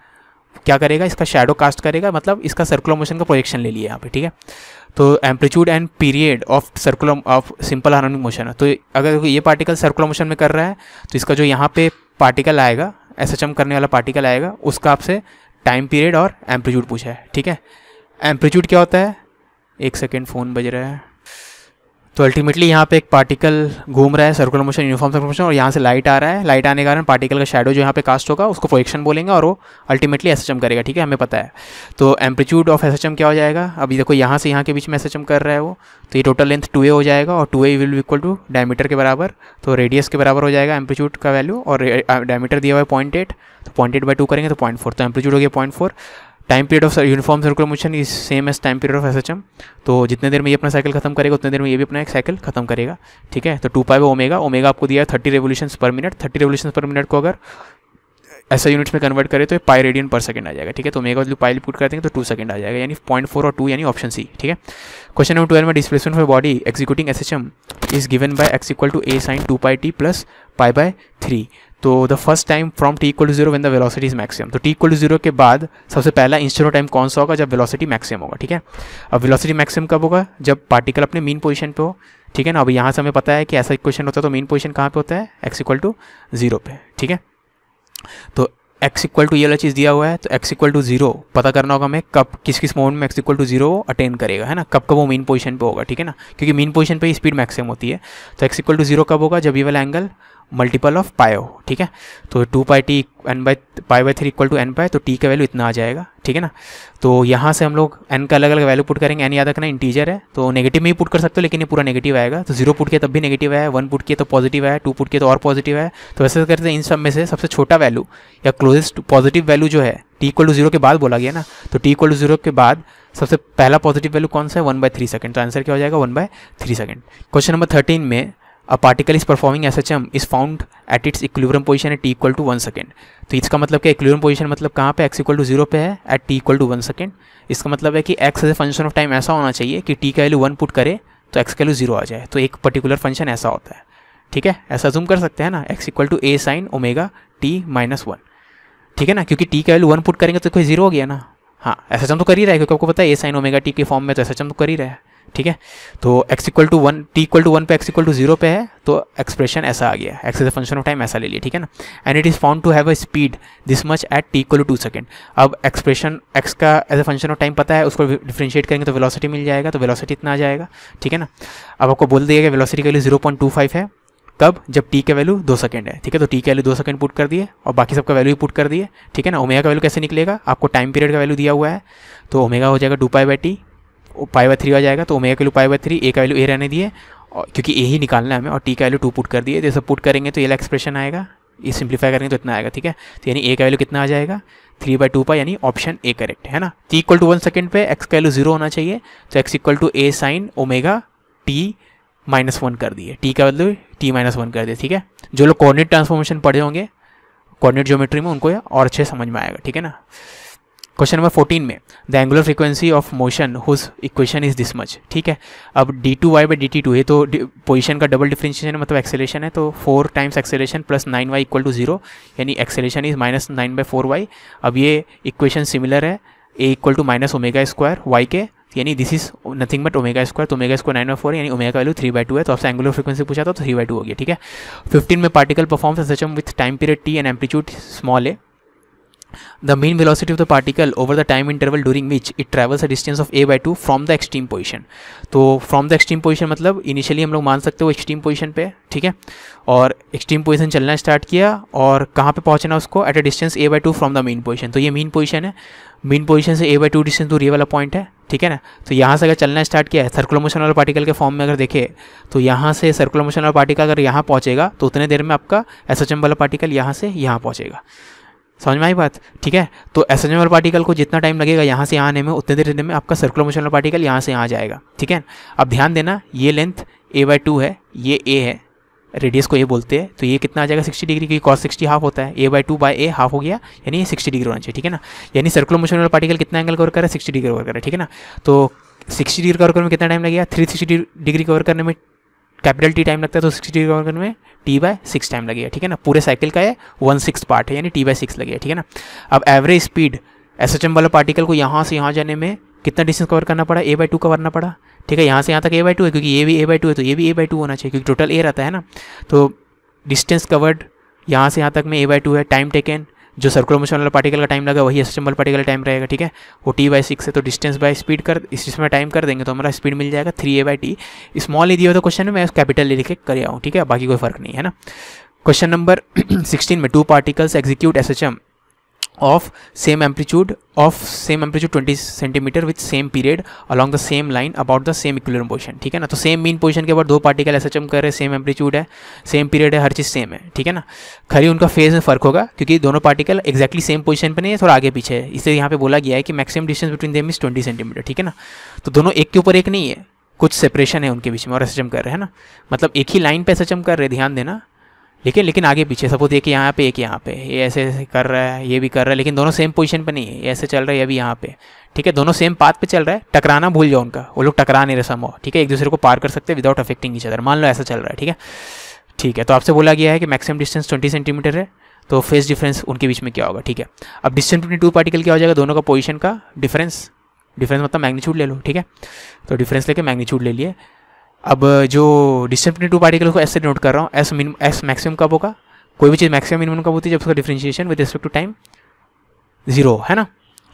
क्या करेगा, इसका शैडो कास्ट करेगा, मतलब इसका सर्कुलर मोशन का प्रोजेक्शन ले लिया यहाँ पे, ठीक है। तो amplitude and period of circular of simple harmonic motion है, तो अगर ये पार्टिकल सर्कुलर मोशन में कर रहा है तो इसका जो यहाँ पे पार्टिकल आएगा, एसएचएम करने वाला पार्टिकल आएगा, उसका आपसे टाइम पीरियड और एम्पलीट्यूड पूछा है, ठीक है। एम्पलीट्यूड क्या होता है, एक सेकेंड फ़ोन बज रहा है। तो अल्टीमेटली यहाँ पे एक पार्टिकल घूम रहा है, circular motion, uniform circular motion, और यहाँ से लाइट आ रहा है, लाइट आने के कारण पार्टिकल का शैडो जो यहाँ पे कास्ट होगा उसको प्रोजेक्शन बोलेंगे और वो अल्टीमेटली एसएचएम करेगा, ठीक है, हमें पता है। तो एम्पलीट्यूड ऑफ एसएचएम क्या हो जाएगा, अभी देखो यहाँ से यहाँ के बीच में एसएचएम कर रहा है वो, तो ये टोटल लेंथ 2a हो जाएगा और 2a will be equal to diameter के बराबर, तो रेडियस के बराबर हो जाएगा एम्पलीट्यूड का वैल्यू, और डायमीटर दिया हुआ है 0.8, तो 0.8/2 करेंगे तो 0.4, तो एम्पलीट्यूड हो गया 0.4। Time period of uniform circular motion is same as time period of SHM, तो जितने देर में ये अपना साइकिल खत्म करेगा उतने देर में ये भी अपना एक साइकिल खत्म करेगा, ठीक है। तो 2π/ω, ओमेगा आपको दिया है 30 रेवोल्यूशंस पर मिनट, 30 रेवोल्यूशंस पर मिनट को अगर ऐसा यूनिट्स में कन्वर्ट करें तो पाई रेडियन पर सेकंड आ जाएगा, ठीक है। तो ओमेगा वैल्यू पाई पुट कर देंगे तो 2 सेकंड आ जाएगा, यानी 0.4 और 2, यानी ऑप्शन सी, ठीक है। क्वेश्चन नंबर 12 में, displacement of body executing SHM is given by x equal to a sin 2πt plus π/3। तो the first time from t equal to 0 when the velocity is maximum, तो t equal to 0 के बाद सबसे पहला instant time कौन सा होगा, जब वेलोसिटी मैक्सिमम होगा, ठीक है। अब वेलोसिटी मैक्सिमम कब होगा, जब पार्टिकल अपने मीन पोजीशन पे हो, ठीक है ना। अब यहाँ से हमें पता है कि ऐसा इक्वेशन होता है, तो मीन पोजीशन कहाँ पे होता है, x इक्वल टू 0 पे, ठीक है। तो x इक्वल टू ये वाला चीज़ दिया हुआ है, तो x इक्वल टू 0 पता करना होगा हमें कब किस मोमेंट में x इक्वल टू 0 अटेन करेगा, है ना, कब वो मीन पोजीशन पे होगा, ठीक है ना, क्योंकि मीन पोजीशन पे ही स्पीड मैक्सिमम होती है। तो x इक्वल टू 0 कब होगा, जब ये वाला एंगल मल्टीपल ऑफ पाई हो, ठीक है। तो 2 pi t n/π/3 equal to n pi, तो टी का वैल्यू इतना आ जाएगा, ठीक है ना। तो यहाँ से हम लोग n का अलग अलग वैल्यू पुट करेंगे। n याद रखना इंटीजर है तो नेगेटिव में ही पुट कर सकते हो, लेकिन ये पूरा नेगेटिव आएगा। तो 0 पुट किया तब भी नेगेटिव है, 1 पुट किया तो पॉजिटिव है, 2 पुट किया तो और पॉजिटिव है। तो ऐसे करते हैं इन सब में से सबसे छोटा वैल्यू या क्लोजेस्ट पॉजिटिव वैल्यू जो है t इक्वल टू 0 के बाद बोला गया ना, तो t इक्वल टू 0 के बाद सबसे पहला पॉजिटिव वैल्यू कौन सा है, 1/3 सेकंड। तो आंसर क्या हो जाएगा, 1/3 सेकंड। क्वेश्चन नंबर 13 में a particle is performing SHM is found at its equilibrium position at t equal to 1 second. तो इसका मतलब क्या, इक्विलिब्रियम पोजीशन मतलब कहाँ पे, x इक्वल टू 0 पे है at t equal to 1 second. इसका मतलब है कि x as a function of time ऐसा होना चाहिए कि t का वैल्यू 1 पुट करे तो x का वैल्यू 0 आ जाए। तो एक पर्टिकुलर फंक्शन ऐसा होता है, ठीक है। ऐसा जूम कर सकते हैं ना, x equal to a sin omega t minus 1, ठीक है ना, क्योंकि t का वैल्यू 1 पुट करेंगे तो कोई 0 हो गया ना। हाँ, SHM तो कर ही रहा है क्योंकि आपको पता है a sin ओमेगा t के फॉर्म में, तो SHM तो कर ही रहा है, ठीक है। तो x equal to 1, t equal to 1 पे x इक्वल टू 0 पे है, तो एक्सप्रेशन ऐसा आ गया, x as a function of time ऐसा ले लिया, ठीक है ना। And it is found to have a speed this much at t equal to 2 second. अब एक्सप्रेशन x का as a function of time पता है, उसको डिफरेंशिएट करेंगे तो वेलोसिटी मिल जाएगा, तो वेलोसिटी इतना आ जाएगा, ठीक है ना। अब आपको बोल दिया गया वेलोसिटी का वैल्यू 0.25 है, कब, जब t का वैल्यू 2 सेकंड है, ठीक है। तो t का वैल्यू 2 सेकंड पुट कर दिए और बाकी सबका वैल्यू पुट कर दिए, ठीक है ना। ओमेगा का वैल्यू कैसे निकलेगा, आपको टाइम पीरियड का वैल्यू दिया हुआ है, तो ओमेगा हो जाएगा 2π/t, π/3 आ जाएगा। तो ओमेगा का वैल्यू π/3, a का वैल्यू a रहने दिए, और क्योंकि a ही निकालना है हमें, और t का वैल्यू 2 पुट कर दिए। जैसे पुट करेंगे तो ये एक्सप्रेशन आएगा, ये सिंप्लीफाई करेंगे तो इतना आएगा, ठीक है। तो यानी a का वैल्यू कितना आ जाएगा, 3/2π, यानी ऑप्शन ए करेक्ट है ना। t इक्वल टू 1 सेकंड पे x का वैल्यू 0 होना चाहिए, तो x equal to a sin omega t minus 1 कर दिए, t का वैल्यू t माइनस 1 कर दिए, ठीक है। जो लोग कोऑर्डिनेट ट्रांसफॉर्मेशन पढ़े होंगे कोऑर्डिनेट ज्योमेट्री में, उनको और अच्छे समझ में आएगा, ठीक है ना। क्वेश्चन नंबर 14 में the angular frequency of motion whose equation is this much, ठीक है। अब d2y/dt2 है, तो पोजीशन का डबल डिफरेंशिएशन मतलब एक्सेलेरेशन है, तो 4 times acceleration plus 9y equal to 0, यानी एक्सेलेरेशन इज माइनस 9/4y। अब ये इक्वेशन सिमिलर है a equal to minus omega square y के, यानी this is nothing but omega square, तो ओमेगा स्क्वायर 9/4, यानी ओमेगा का वैल्यू 3/2 है। तो आपसे एंगुलर फ्रीक्वेंसी पूछा था तो 3/2 हो गया, ठीक है। 15 में particle performs SHM with time period t and amplitude small a। The mean velocity of the particle over the time interval during which it travels a distance of a/2 from the extreme position। तो from the extreme position मतलब initially हम लोग मान सकते हो extreme position पे, ठीक है। और एक्सट्रीम पोजीशन चलना स्टार्ट किया और कहाँ पे पहुँचना उसको, at a distance a/2 from the main position. तो ये मेन पोजीशन है, मेन पोजीशन से a/2 डिस्टेंस दूर ये वाला पॉइंट है, ठीक है ना। तो यहाँ से अगर चलना स्टार्ट किया है, सर्कुलर मोशन वाला पार्टिकल के फॉर्म में अगर देखे तो यहाँ से सर्कुलर मोशन वाला पार्टिकल अगर यहाँ पहुँचेगा तो उतने देर में आपका SHM वाला पार्टिकल यहाँ से यहाँ पहुँचेगा। समझ में आई बात, ठीक है। तो SHM वाला पार्टिकल को जितना टाइम लगेगा यहाँ से यहाँ आने में, उतने देर में आपका सर्कुलर मोशन वाला पार्टिकल यहाँ से यहाँ जाएगा, ठीक है। अब ध्यान देना, ये लेंथ a/2 है, ये a है, रेडियस को ये बोलते हैं, तो ये कितना आ जाएगा 60 डिग्री, क्योंकि cos 60 हाफ होता है, a/2/a हाफ हो गया, यानी ये 60 डिग्री होना चाहिए, ठीक है ना। यानी सर्कुलर मोशन वाला पार्टिकल कितना एंगल कवर कर रहा है, 60 डिग्री कवर कर रहा है, ठीक है ना। तो 60 डिग्री कवर करने में कितना टाइम लगेगा, 360 डिग्री कवर करने में कैपिटल T टाइम लगता है, तो 60 डिग्री कवर करने में t/6 टाइम लगेगा, ठीक है ना। पूरे साइकिल का ये 1/6 पार्ट है, यानी t/6 लगेगा, ठीक है ना। अब एवरेज स्पीड SHM वाला पार्टिकल को यहाँ से यहाँ जाने में कितना डिस्टेंस कवर करना पड़ा, a/2 करना पड़ा, ठीक है। यहाँ से यहाँ तक a/2 है, क्योंकि ये भी a/2 है तो ये भी a/2 होना चाहिए, क्योंकि टोटल a रहता है ना। तो डिस्टेंस कवर्ड यहाँ से यहाँ तक में a/2 है। टाइम टेकन, जो सर्कुलर मोशन वाला पार्टिकल का टाइम लगा वही SHM वाला पार्टिकल का टाइम रहेगा, ठीक है। वो t/6 है, तो डिस्टेंस बाय स्पीड कर इसमें टाइम कर देंगे तो हमारा स्पीड मिल जाएगा 3a/t। स्मॉल ही दिया हुआ तो क्वेश्चन में मैं कैपिटल ले लिखे कर आऊँ, ठीक है, बाकी कोई फर्क नहीं है ना। क्वेश्चन नंबर 16 में 2 particles execute SHM of same amplitude 20 centimetre with same period along the same line about the same equilibrium position, ठीक है ना। तो सेम मीन पोजीशन के बाद 2 पार्टिकल SHM कर रहे हैं, सेम एम्पलीट्यूड है, सेम पीरियड है, हर चीज़ सेम है, ठीक है ना। खाली उनका फेज में फ़र्क होगा क्योंकि दोनों पार्टिकल एक्जैक्टली सेम पोजीशन पे नहीं है, थोड़ा आगे पीछे है, इसलिए यहाँ पे बोला गया है कि maximum distance between them is 20 centimetre, ठीक है ना। तो दोनों एक के ऊपर एक नहीं है, कुछ सेपरेशन है उनके बीच में और SHM कर रहे हैं ना, मतलब एक ही लाइन पे SHM कर रहे हैं, ध्यान देना। लेकिन आगे पीछे सपोज एक यहाँ पे एक यहाँ पे, ये ऐसे कर रहा है, ये भी कर रहा है, लेकिन दोनों सेम पोजीशन पे नहीं है, ये ऐसे चल रहा है, ये भी यहाँ पे, ठीक है। दोनों सेम पाथ पे चल रहा है, टकराना भूल जाओ उनका, वो लोग टकरा नहीं रहे समो, ठीक है, एक दूसरे को पार कर सकते हैं विदाउट अफेक्टिंग ईच अदर। मान लो ऐसा चल रहा है, ठीक है, ठीक है। तो आपसे बोला गया है कि मैक्सिमम डिस्टेंस 20 सेंटीमीटर है, तो फेस डिफरेंस उनके बीच में क्या होगा, ठीक है। अब डिस्टेंस बिटवीन 2 पार्टिकल क्या हो जाएगा, दोनों का पोजीशन का डिफरेंस मतलब मैग्नीट्यूड ले लो, ठीक है। तो डिफरेंस लेके मैग्नीट्यूड ले लिए। अब जो डिस्टेंस बिटवीन 2 पार्टिकल को ऐसे नोट कर रहा हूँ, एस मैक्सिमम कब होगा, कोई भी चीज़ मैक्सिमम मिनिमम कब होती है, जब उसका differentiation with respect to time 0 है ना।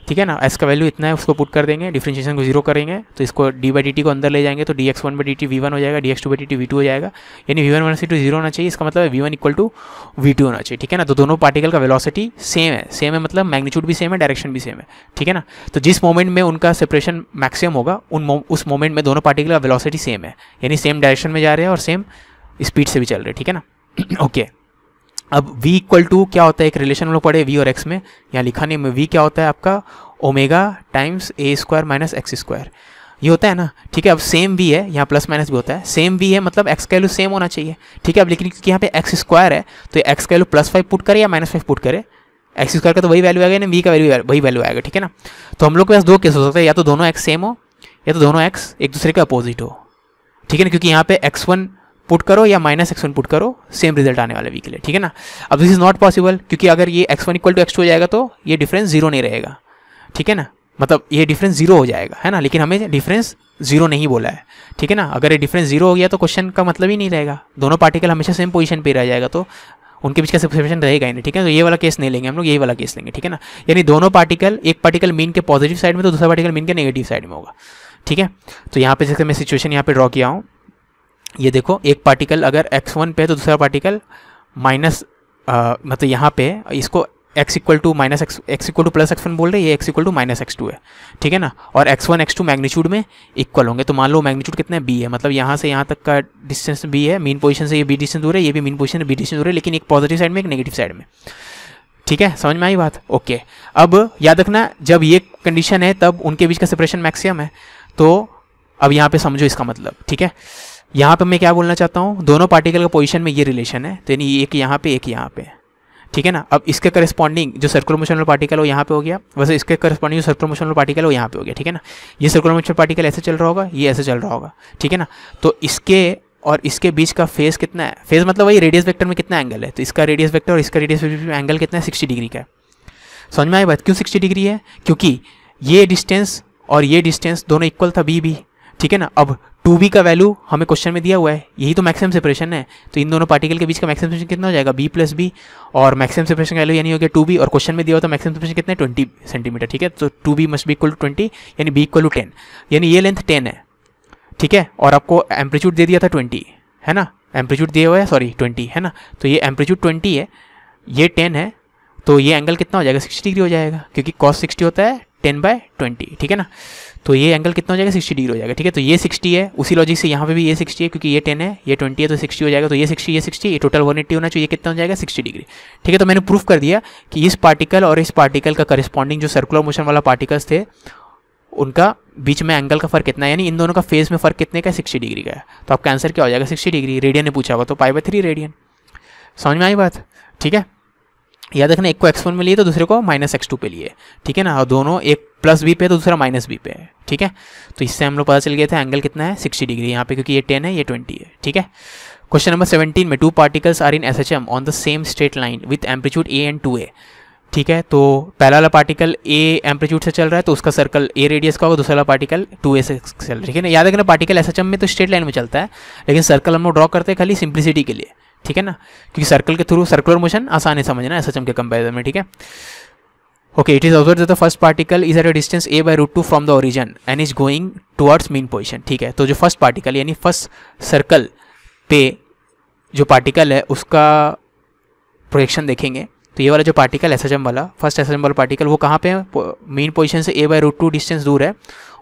ठीक है ना। एस का वैल्यू इतना है, उसको पुट कर देंगे, डिफरेंशिएशन को जीरो करेंगे तो इसको डी बाई डी टी को अंदर ले जाएंगे तो D X one by D T V one हो जाएगा, D X two by D T V two हो जाएगा, यानी V one minus V two zero होना चाहिए। इसका मतलब है V one equal to V two होना चाहिए, ठीक है ना। तो दोनों पार्टिकल का वेलोसिटी सेम है मतलब मैग्नीट्यूड भी सेम है, डायरेक्शन भी सेम है, ठीक है ना। तो जिस मोमेंट में उनका सेपरेशन मैक्सिमम होगा उस मोमेंट में दोनों पार्टिकल का वेलोसिटी सेम है, यानी सेम डायरेक्शन में जा रहे हैं और सेम स्पीड से भी चल रहे हैं, ठीक है ना। ओके अब v इक्वल टू क्या होता है, एक रिलेशन हम लोग पढ़े v और x में, यहाँ लिखा नहीं में v क्या होता है आपका ओमेगा टाइम्स ए स्क्वायर माइनस एक्स स्क्वायर, ये होता है ना, ठीक है। अब सेम v है, यहाँ प्लस माइनस भी होता है, सेम v है मतलब x का वैल्यू सेम होना चाहिए, ठीक है। अब लेकिन क्योंकि यहाँ पे एक्स स्क्वायर है तो x का वैल्यू +5 पुट करे या -5 पुट करे, एक्स स्क्वायर का तो वही वैल्यू आएगा ना, v का वैल्यू वही वैल्यू आएगा, ठीक है ना। तो हम लोग के पास दो केस हो सकते हैं, या तो दोनों x सेम हो या तो दोनों x एक दूसरे के अपोजिट हो, ठीक है ना, क्योंकि यहाँ पे x1 पुट करो या -x1 पुट करो सेम रिजल्ट आने वाले v के लिए, ठीक है ना। अब दिस इज नॉट पॉसिबल क्योंकि अगर ये x1 इक्वल टू x2 हो जाएगा तो ये डिफरेंस जीरो नहीं रहेगा, ठीक है ना, मतलब ये डिफरेंस जीरो हो जाएगा, है ना, लेकिन हमें डिफरेंस जीरो नहीं बोला है, ठीक है ना। अगर ये डिफरेंस जीरो हो गया तो क्वेश्चन का मतलब ही नहीं रहेगा, दोनों पार्टिकल हमेशा सेम पोजीशन पे रह जाएगा तो उनके बीच का सेपरेशन रहेगा ही नहीं, ठीक है। तो ये वाला केस नहीं लेंगे हम लोग, यही वाला केस लेंगे, ठीक है ना। यानी दोनों पार्टिकल, एक पार्टिकल मीन के पॉजिटिव साइड में तो दूसरा पार्टिकल मीन के नेगेटिव साइड में होगा, ठीक है। तो यहाँ पे जैसे मैं सिचुएशन यहाँ पे ड्रॉ किया हूँ, ये देखो एक पार्टिकल अगर x1 पे है तो दूसरा पार्टिकल माइनस मतलब यहाँ पे इसको x equal to minus X equal to plus x1 बोल रहे हैं, ये x equal to minus x2 है, ठीक है ना। और x1 x2 मैग्नीट्यूड में इक्वल होंगे, तो मान लो मैग्नीट्यूड कितना है b है, मतलब यहाँ से यहाँ तक का डिस्टेंस b है, मीन पोजीशन से ये b डिस्टेंस दूर है, ये भी मीन पोजीशन से b डिस्टेंस दूर है, लेकिन एक पॉजिटिव साइड में एक नेगेटिव साइड में, ठीक है। समझ में आई बात, ओके। अब याद रखना जब ये कंडीशन है तब उनके बीच का सेपरेशन मैक्सिमम है, तो अब यहाँ पे समझो इसका मतलब, ठीक है। यहाँ पे मैं क्या बोलना चाहता हूँ, दोनों पार्टिकल का पोजीशन में ये रिलेशन है, तो यानी एक यहाँ पे एक यहाँ पे, ठीक है ना। अब इसके करस्पॉन्डिंग जो सर्कुलर मोशन वाला पार्टिकल हो यहाँ पे हो गया, वैसे इसके करस्पॉन्डिंग जो सर्कुलर मोशन वाला पार्टिकल हो यहाँ पे हो गया, ठीक है ना। ये सर्कुलर मोशन पार्टिकल ऐसे चल रहा होगा, ये ऐसे चल रहा होगा, ठीक है ना। तो इसके और इसके बीच का फेज कितना है, फेज मतलब वही रेडियस वेक्टर में कितना एंगल है, तो इसका रेडियस वेक्टर और इसका रेडियस वेक्टर में एंगल कितना है, 60 डिग्री का है। समझ में आई बात, क्यों 60 डिग्री है, क्योंकि ये डिस्टेंस और ये डिस्टेंस दोनों इक्वल था b भी, ठीक है ना। अब 2b का वैल्यू हमें क्वेश्चन में दिया हुआ है, यही तो मैक्सिमम सेपरेशन है, तो इन दोनों पार्टिकल के बीच का मैक्सिमम सेपरेशन कितना हो जाएगा, b प्लस b, और मैक्सिमम सेपरेशन का वैल्यू यानी हो गया 2b, और क्वेश्चन में दिया हुआ था मैक्सिमम सेपरेशन कितना है 20 सेंटीमीटर, ठीक है। तो 2b must be equal to 20 यानी b इक्वल टू 10, यानी ये लेंथ 10 है, ठीक है। और आपको एम्पलीट्यूड दे दिया था 20, है ना, एम्पलीट्यूड दिया हुआ है सॉरी 20, है ना। तो ये एम्पलीट्यूड 20 है, ये 10 है, तो ये एंगल कितना हो जाएगा, 60 डिग्री हो जाएगा, क्योंकि cos 60 होता है 10/20, ठीक है ना। तो ये एंगल कितना हो जाएगा, 60 डिग्री हो जाएगा, ठीक है। तो ये 60 है, उसी लॉजिक से यहाँ पे भी ये 60 है, क्योंकि ये 10 है ये 20 है तो 60 हो जाएगा, तो ये 60 ये टोटल 180 होना चाहिए, ये कितना हो जाएगा 60 डिग्री, ठीक है। तो मैंने प्रूफ कर दिया कि इस पार्टिकल और इस पार्टिकल का करस्पॉन्डिंग जो सर्कुलर मोशन वाला पार्टिकल्स थे उनका बीच में एंगल का फर्क कितना है, यानी इन दोनों का फेज में फर्क कितने का, 60 डिग्री का है। तो आपका आंसर क्या हो जाएगा, 60 डिग्री। रेडियन ने पूछा होगा तो π/3 रेडियन। समझ में आई बात, ठीक है। याद रखना एक को x1 में लिए तो दूसरे को -x2 पे लिए, ठीक है ना, और दोनों एक +b पे तो दूसरा -b पे है, ठीक है। तो इससे हम लोग पता चल गया था एंगल कितना है, 60 डिग्री यहाँ पे, क्योंकि ये 10 है ये 20 है, ठीक है। क्वेश्चन नंबर 17 में 2 particles are in SHM on the same straight line with amplitude a and 2a, ठीक है। तो पहला वाला पार्टिकल a एम्पलीट्यूड से चल रहा है तो उसका सर्कल a रेडियस का होगा, दूसरा वाला पार्टिकल 2a से चल रहा है, ठीक है ना। याद रखना पार्टिकल SHM में तो स्ट्रेट लाइन में चलता है, लेकिन सर्कल हम लोग ड्रॉ करते हैं खाली सिंप्लिसिटी के लिए, ठीक है ना, क्योंकि सर्कल के थ्रू सर्कुलर मोशन आसान है समझना SHM के कंपैरिजन में, ठीक है। Okay, it is observed that the first particle is at a distance a/√2 from the origin and is going towards mean position, ठीक है। तो जो फर्स्ट पार्टिकल यानी फर्स्ट सर्कल पे जो पार्टिकल है उसका प्रोजेक्शन देखेंगे, तो ये वाला जो पार्टिकल SHM वाला फर्स्ट SHM वाला पार्टिकल वो कहाँ पे है, मीन पोजीशन से a/√2 डिस्टेंस दूर है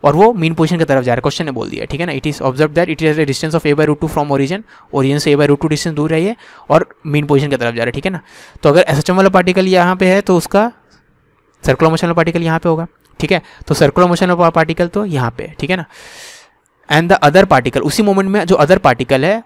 और वो मीन पोजीशन की तरफ जा रहा है, क्वेश्चन ने बोल दिया, ठीक है ना। It is observe that it is a distance of a/√2 from origin से a/√2 डिस्टेंस दूर है ये और मीन पोजीशन की तरफ जा रहा है, ठीक है ना। तो अगर SHM वाला पार्टिकल यहाँ पे है तो उसका सर्कुलर मोशन वाला पार्टिकल यहाँ पे होगा, ठीक है। तो सर्कुलर मोशन वाला पार्टिकल तो यहाँ पे, ठीक है ना। एंड द अदर पार्टिकल, उसी मोमेंट में जो अदर पार्टिकल है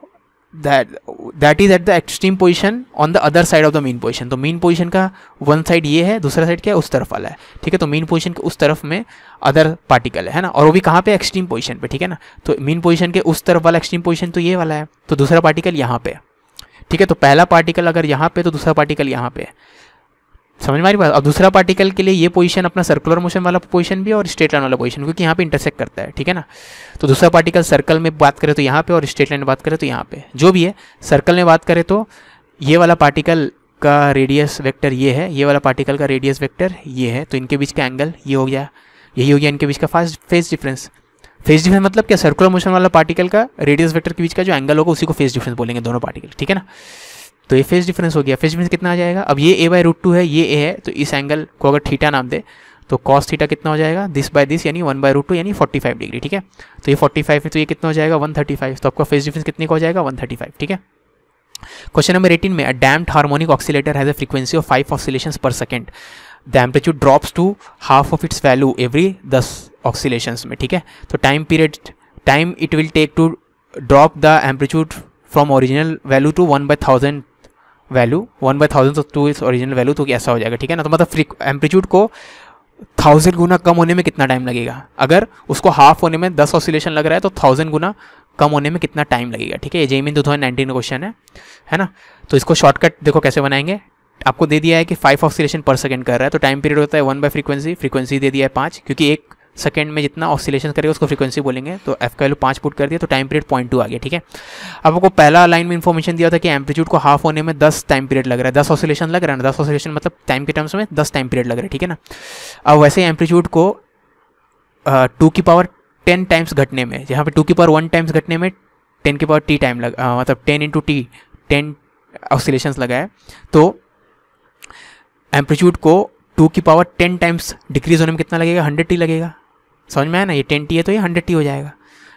that is at the extreme position on the other side of the mean position. तो मीन पोजीशन का वन साइड ये है, दूसरा साइड क्या है, उस तरफ वाला है, ठीक है। तो मीन पोजीशन के उस तरफ में अदर पार्टिकल है ना, और वो भी कहाँ पे, एक्सट्रीम पोजीशन पे, ठीक है ना। तो मीन पोजीशन के उस तरफ वाला एक्सट्रीम पोजीशन तो ये वाला है, तो दूसरा पार्टिकल यहाँ पे, ठीक है। तो पहला पार्टिकल अगर यहाँ पे तो दूसरा पार्टिकल यहाँ पे, समझ में आ रही बात। अब दूसरा पार्टिकल के लिए ये पोजीशन अपना सर्कुलर मोशन वाला पोजीशन भी है और स्ट्रेट लाइन वाला पोजीशन, क्योंकि यहाँ पे इंटरसेक्ट करता है, ठीक है ना। तो दूसरा पार्टिकल सर्कल में बात करें तो यहाँ पे और स्ट्रेट लाइन में बात करें तो यहाँ पे, जो भी है सर्कल में बात करें तो ये वाला पार्टिकल का रेडियस वेक्टर ये है, ये वाला पार्टिकल का रेडियस वेक्टर ये है, तो इनके बीच का एंगल ये हो गया, यही हो गया इनके बीच का फेज डिफरेंस। फेज डिफरेंस मतलब क्या, सर्कुलर मोशन वाला पार्टिकल का रेडियस वेक्टर के बीच का जो एंगल होगा उसी को फेज डिफरेंस बोलेंगे, दोनों पार्टिकल, ठीक है ना। तो ये फेज डिफरेंस हो गया। फेज डिफरेंस कितना आ जाएगा, अब ये a/√2 है, ये a है, तो इस एंगल को अगर थीटा नाम दे तो कॉस थीटा कितना हो जाएगा, दिस बाय दिस यानी 1/√2 यानी 45 डिग्री, ठीक है। तो ये 45 है तो ये कितना हो जाएगा 135, तो आपका फेज डिफरेंस कितने का हो जाएगा 135, ठीक है। क्वेश्चन नंबर 18 में, a damped harmonic oscillator has a frequency of 5 oscillations per second, the amplitude drops to half of its value every 10 oscillations में, ठीक है। तो time it will take to drop the amplitude from original value to 1/1000 value, 1/1000 to its original value, तो ऐसा हो जाएगा, ठीक है ना। तो मतलब एम्पलीट्यूड को 1000 गुना कम होने में कितना टाइम लगेगा, अगर उसको हाफ होने में 10 ऑसिलेशन लग रहा है तो 1000 गुना कम होने में कितना टाइम लगेगा, ठीक है। ये जेईई 2019 का क्वेश्चन है ना। तो इसको शॉर्टकट देखो कैसे बनाएंगे, आपको दे दिया है कि 5 ऑसिलेशन पर सेकंड कर रहा है, तो टाइम पीरियड होता है 1/फ्रीक्वेंसी, फ्रीक्वेंसी दे दिया है 5, क्योंकि एक सेकंड में जितना ऑसिलेशन करेगा उसको फ्रीक्वेंसी बोलेंगे, तो एफ का वैल्यू 5 पुट कर दिया, तो टाइम पीरियड 0.2 आ गया, ठीक है। अब आपको पहला लाइन में इन्फॉर्मेशन दिया था कि एम्पलीट्यूड को हाफ होने में 10 टाइम पीरियड लग रहा है, 10 ऑसिलेशन लग रहा है ना, 10 ऑसिलेशन मतलब टाइम के टर्म्स में 10 टाइम पीरियड लग रहा है, ठीक है ना। अब वैसे एम्पलीट्यूड को 2 की पावर 10 टाइम्स घटने में, जहाँ पे 2 की पावर 1 टाइम्स घटने में 10 की पावर t टाइम मतलब 10 × t 10 ऑसिलेशंस लगा है, तो एम्पलीट्यूड को 2 की पावर 10 टाइम्स डिक्रीज होने में कितना लगेगा, 100t लगेगा। समझ में आया ना, ये 10t है तो ये 100t हो जाएगा,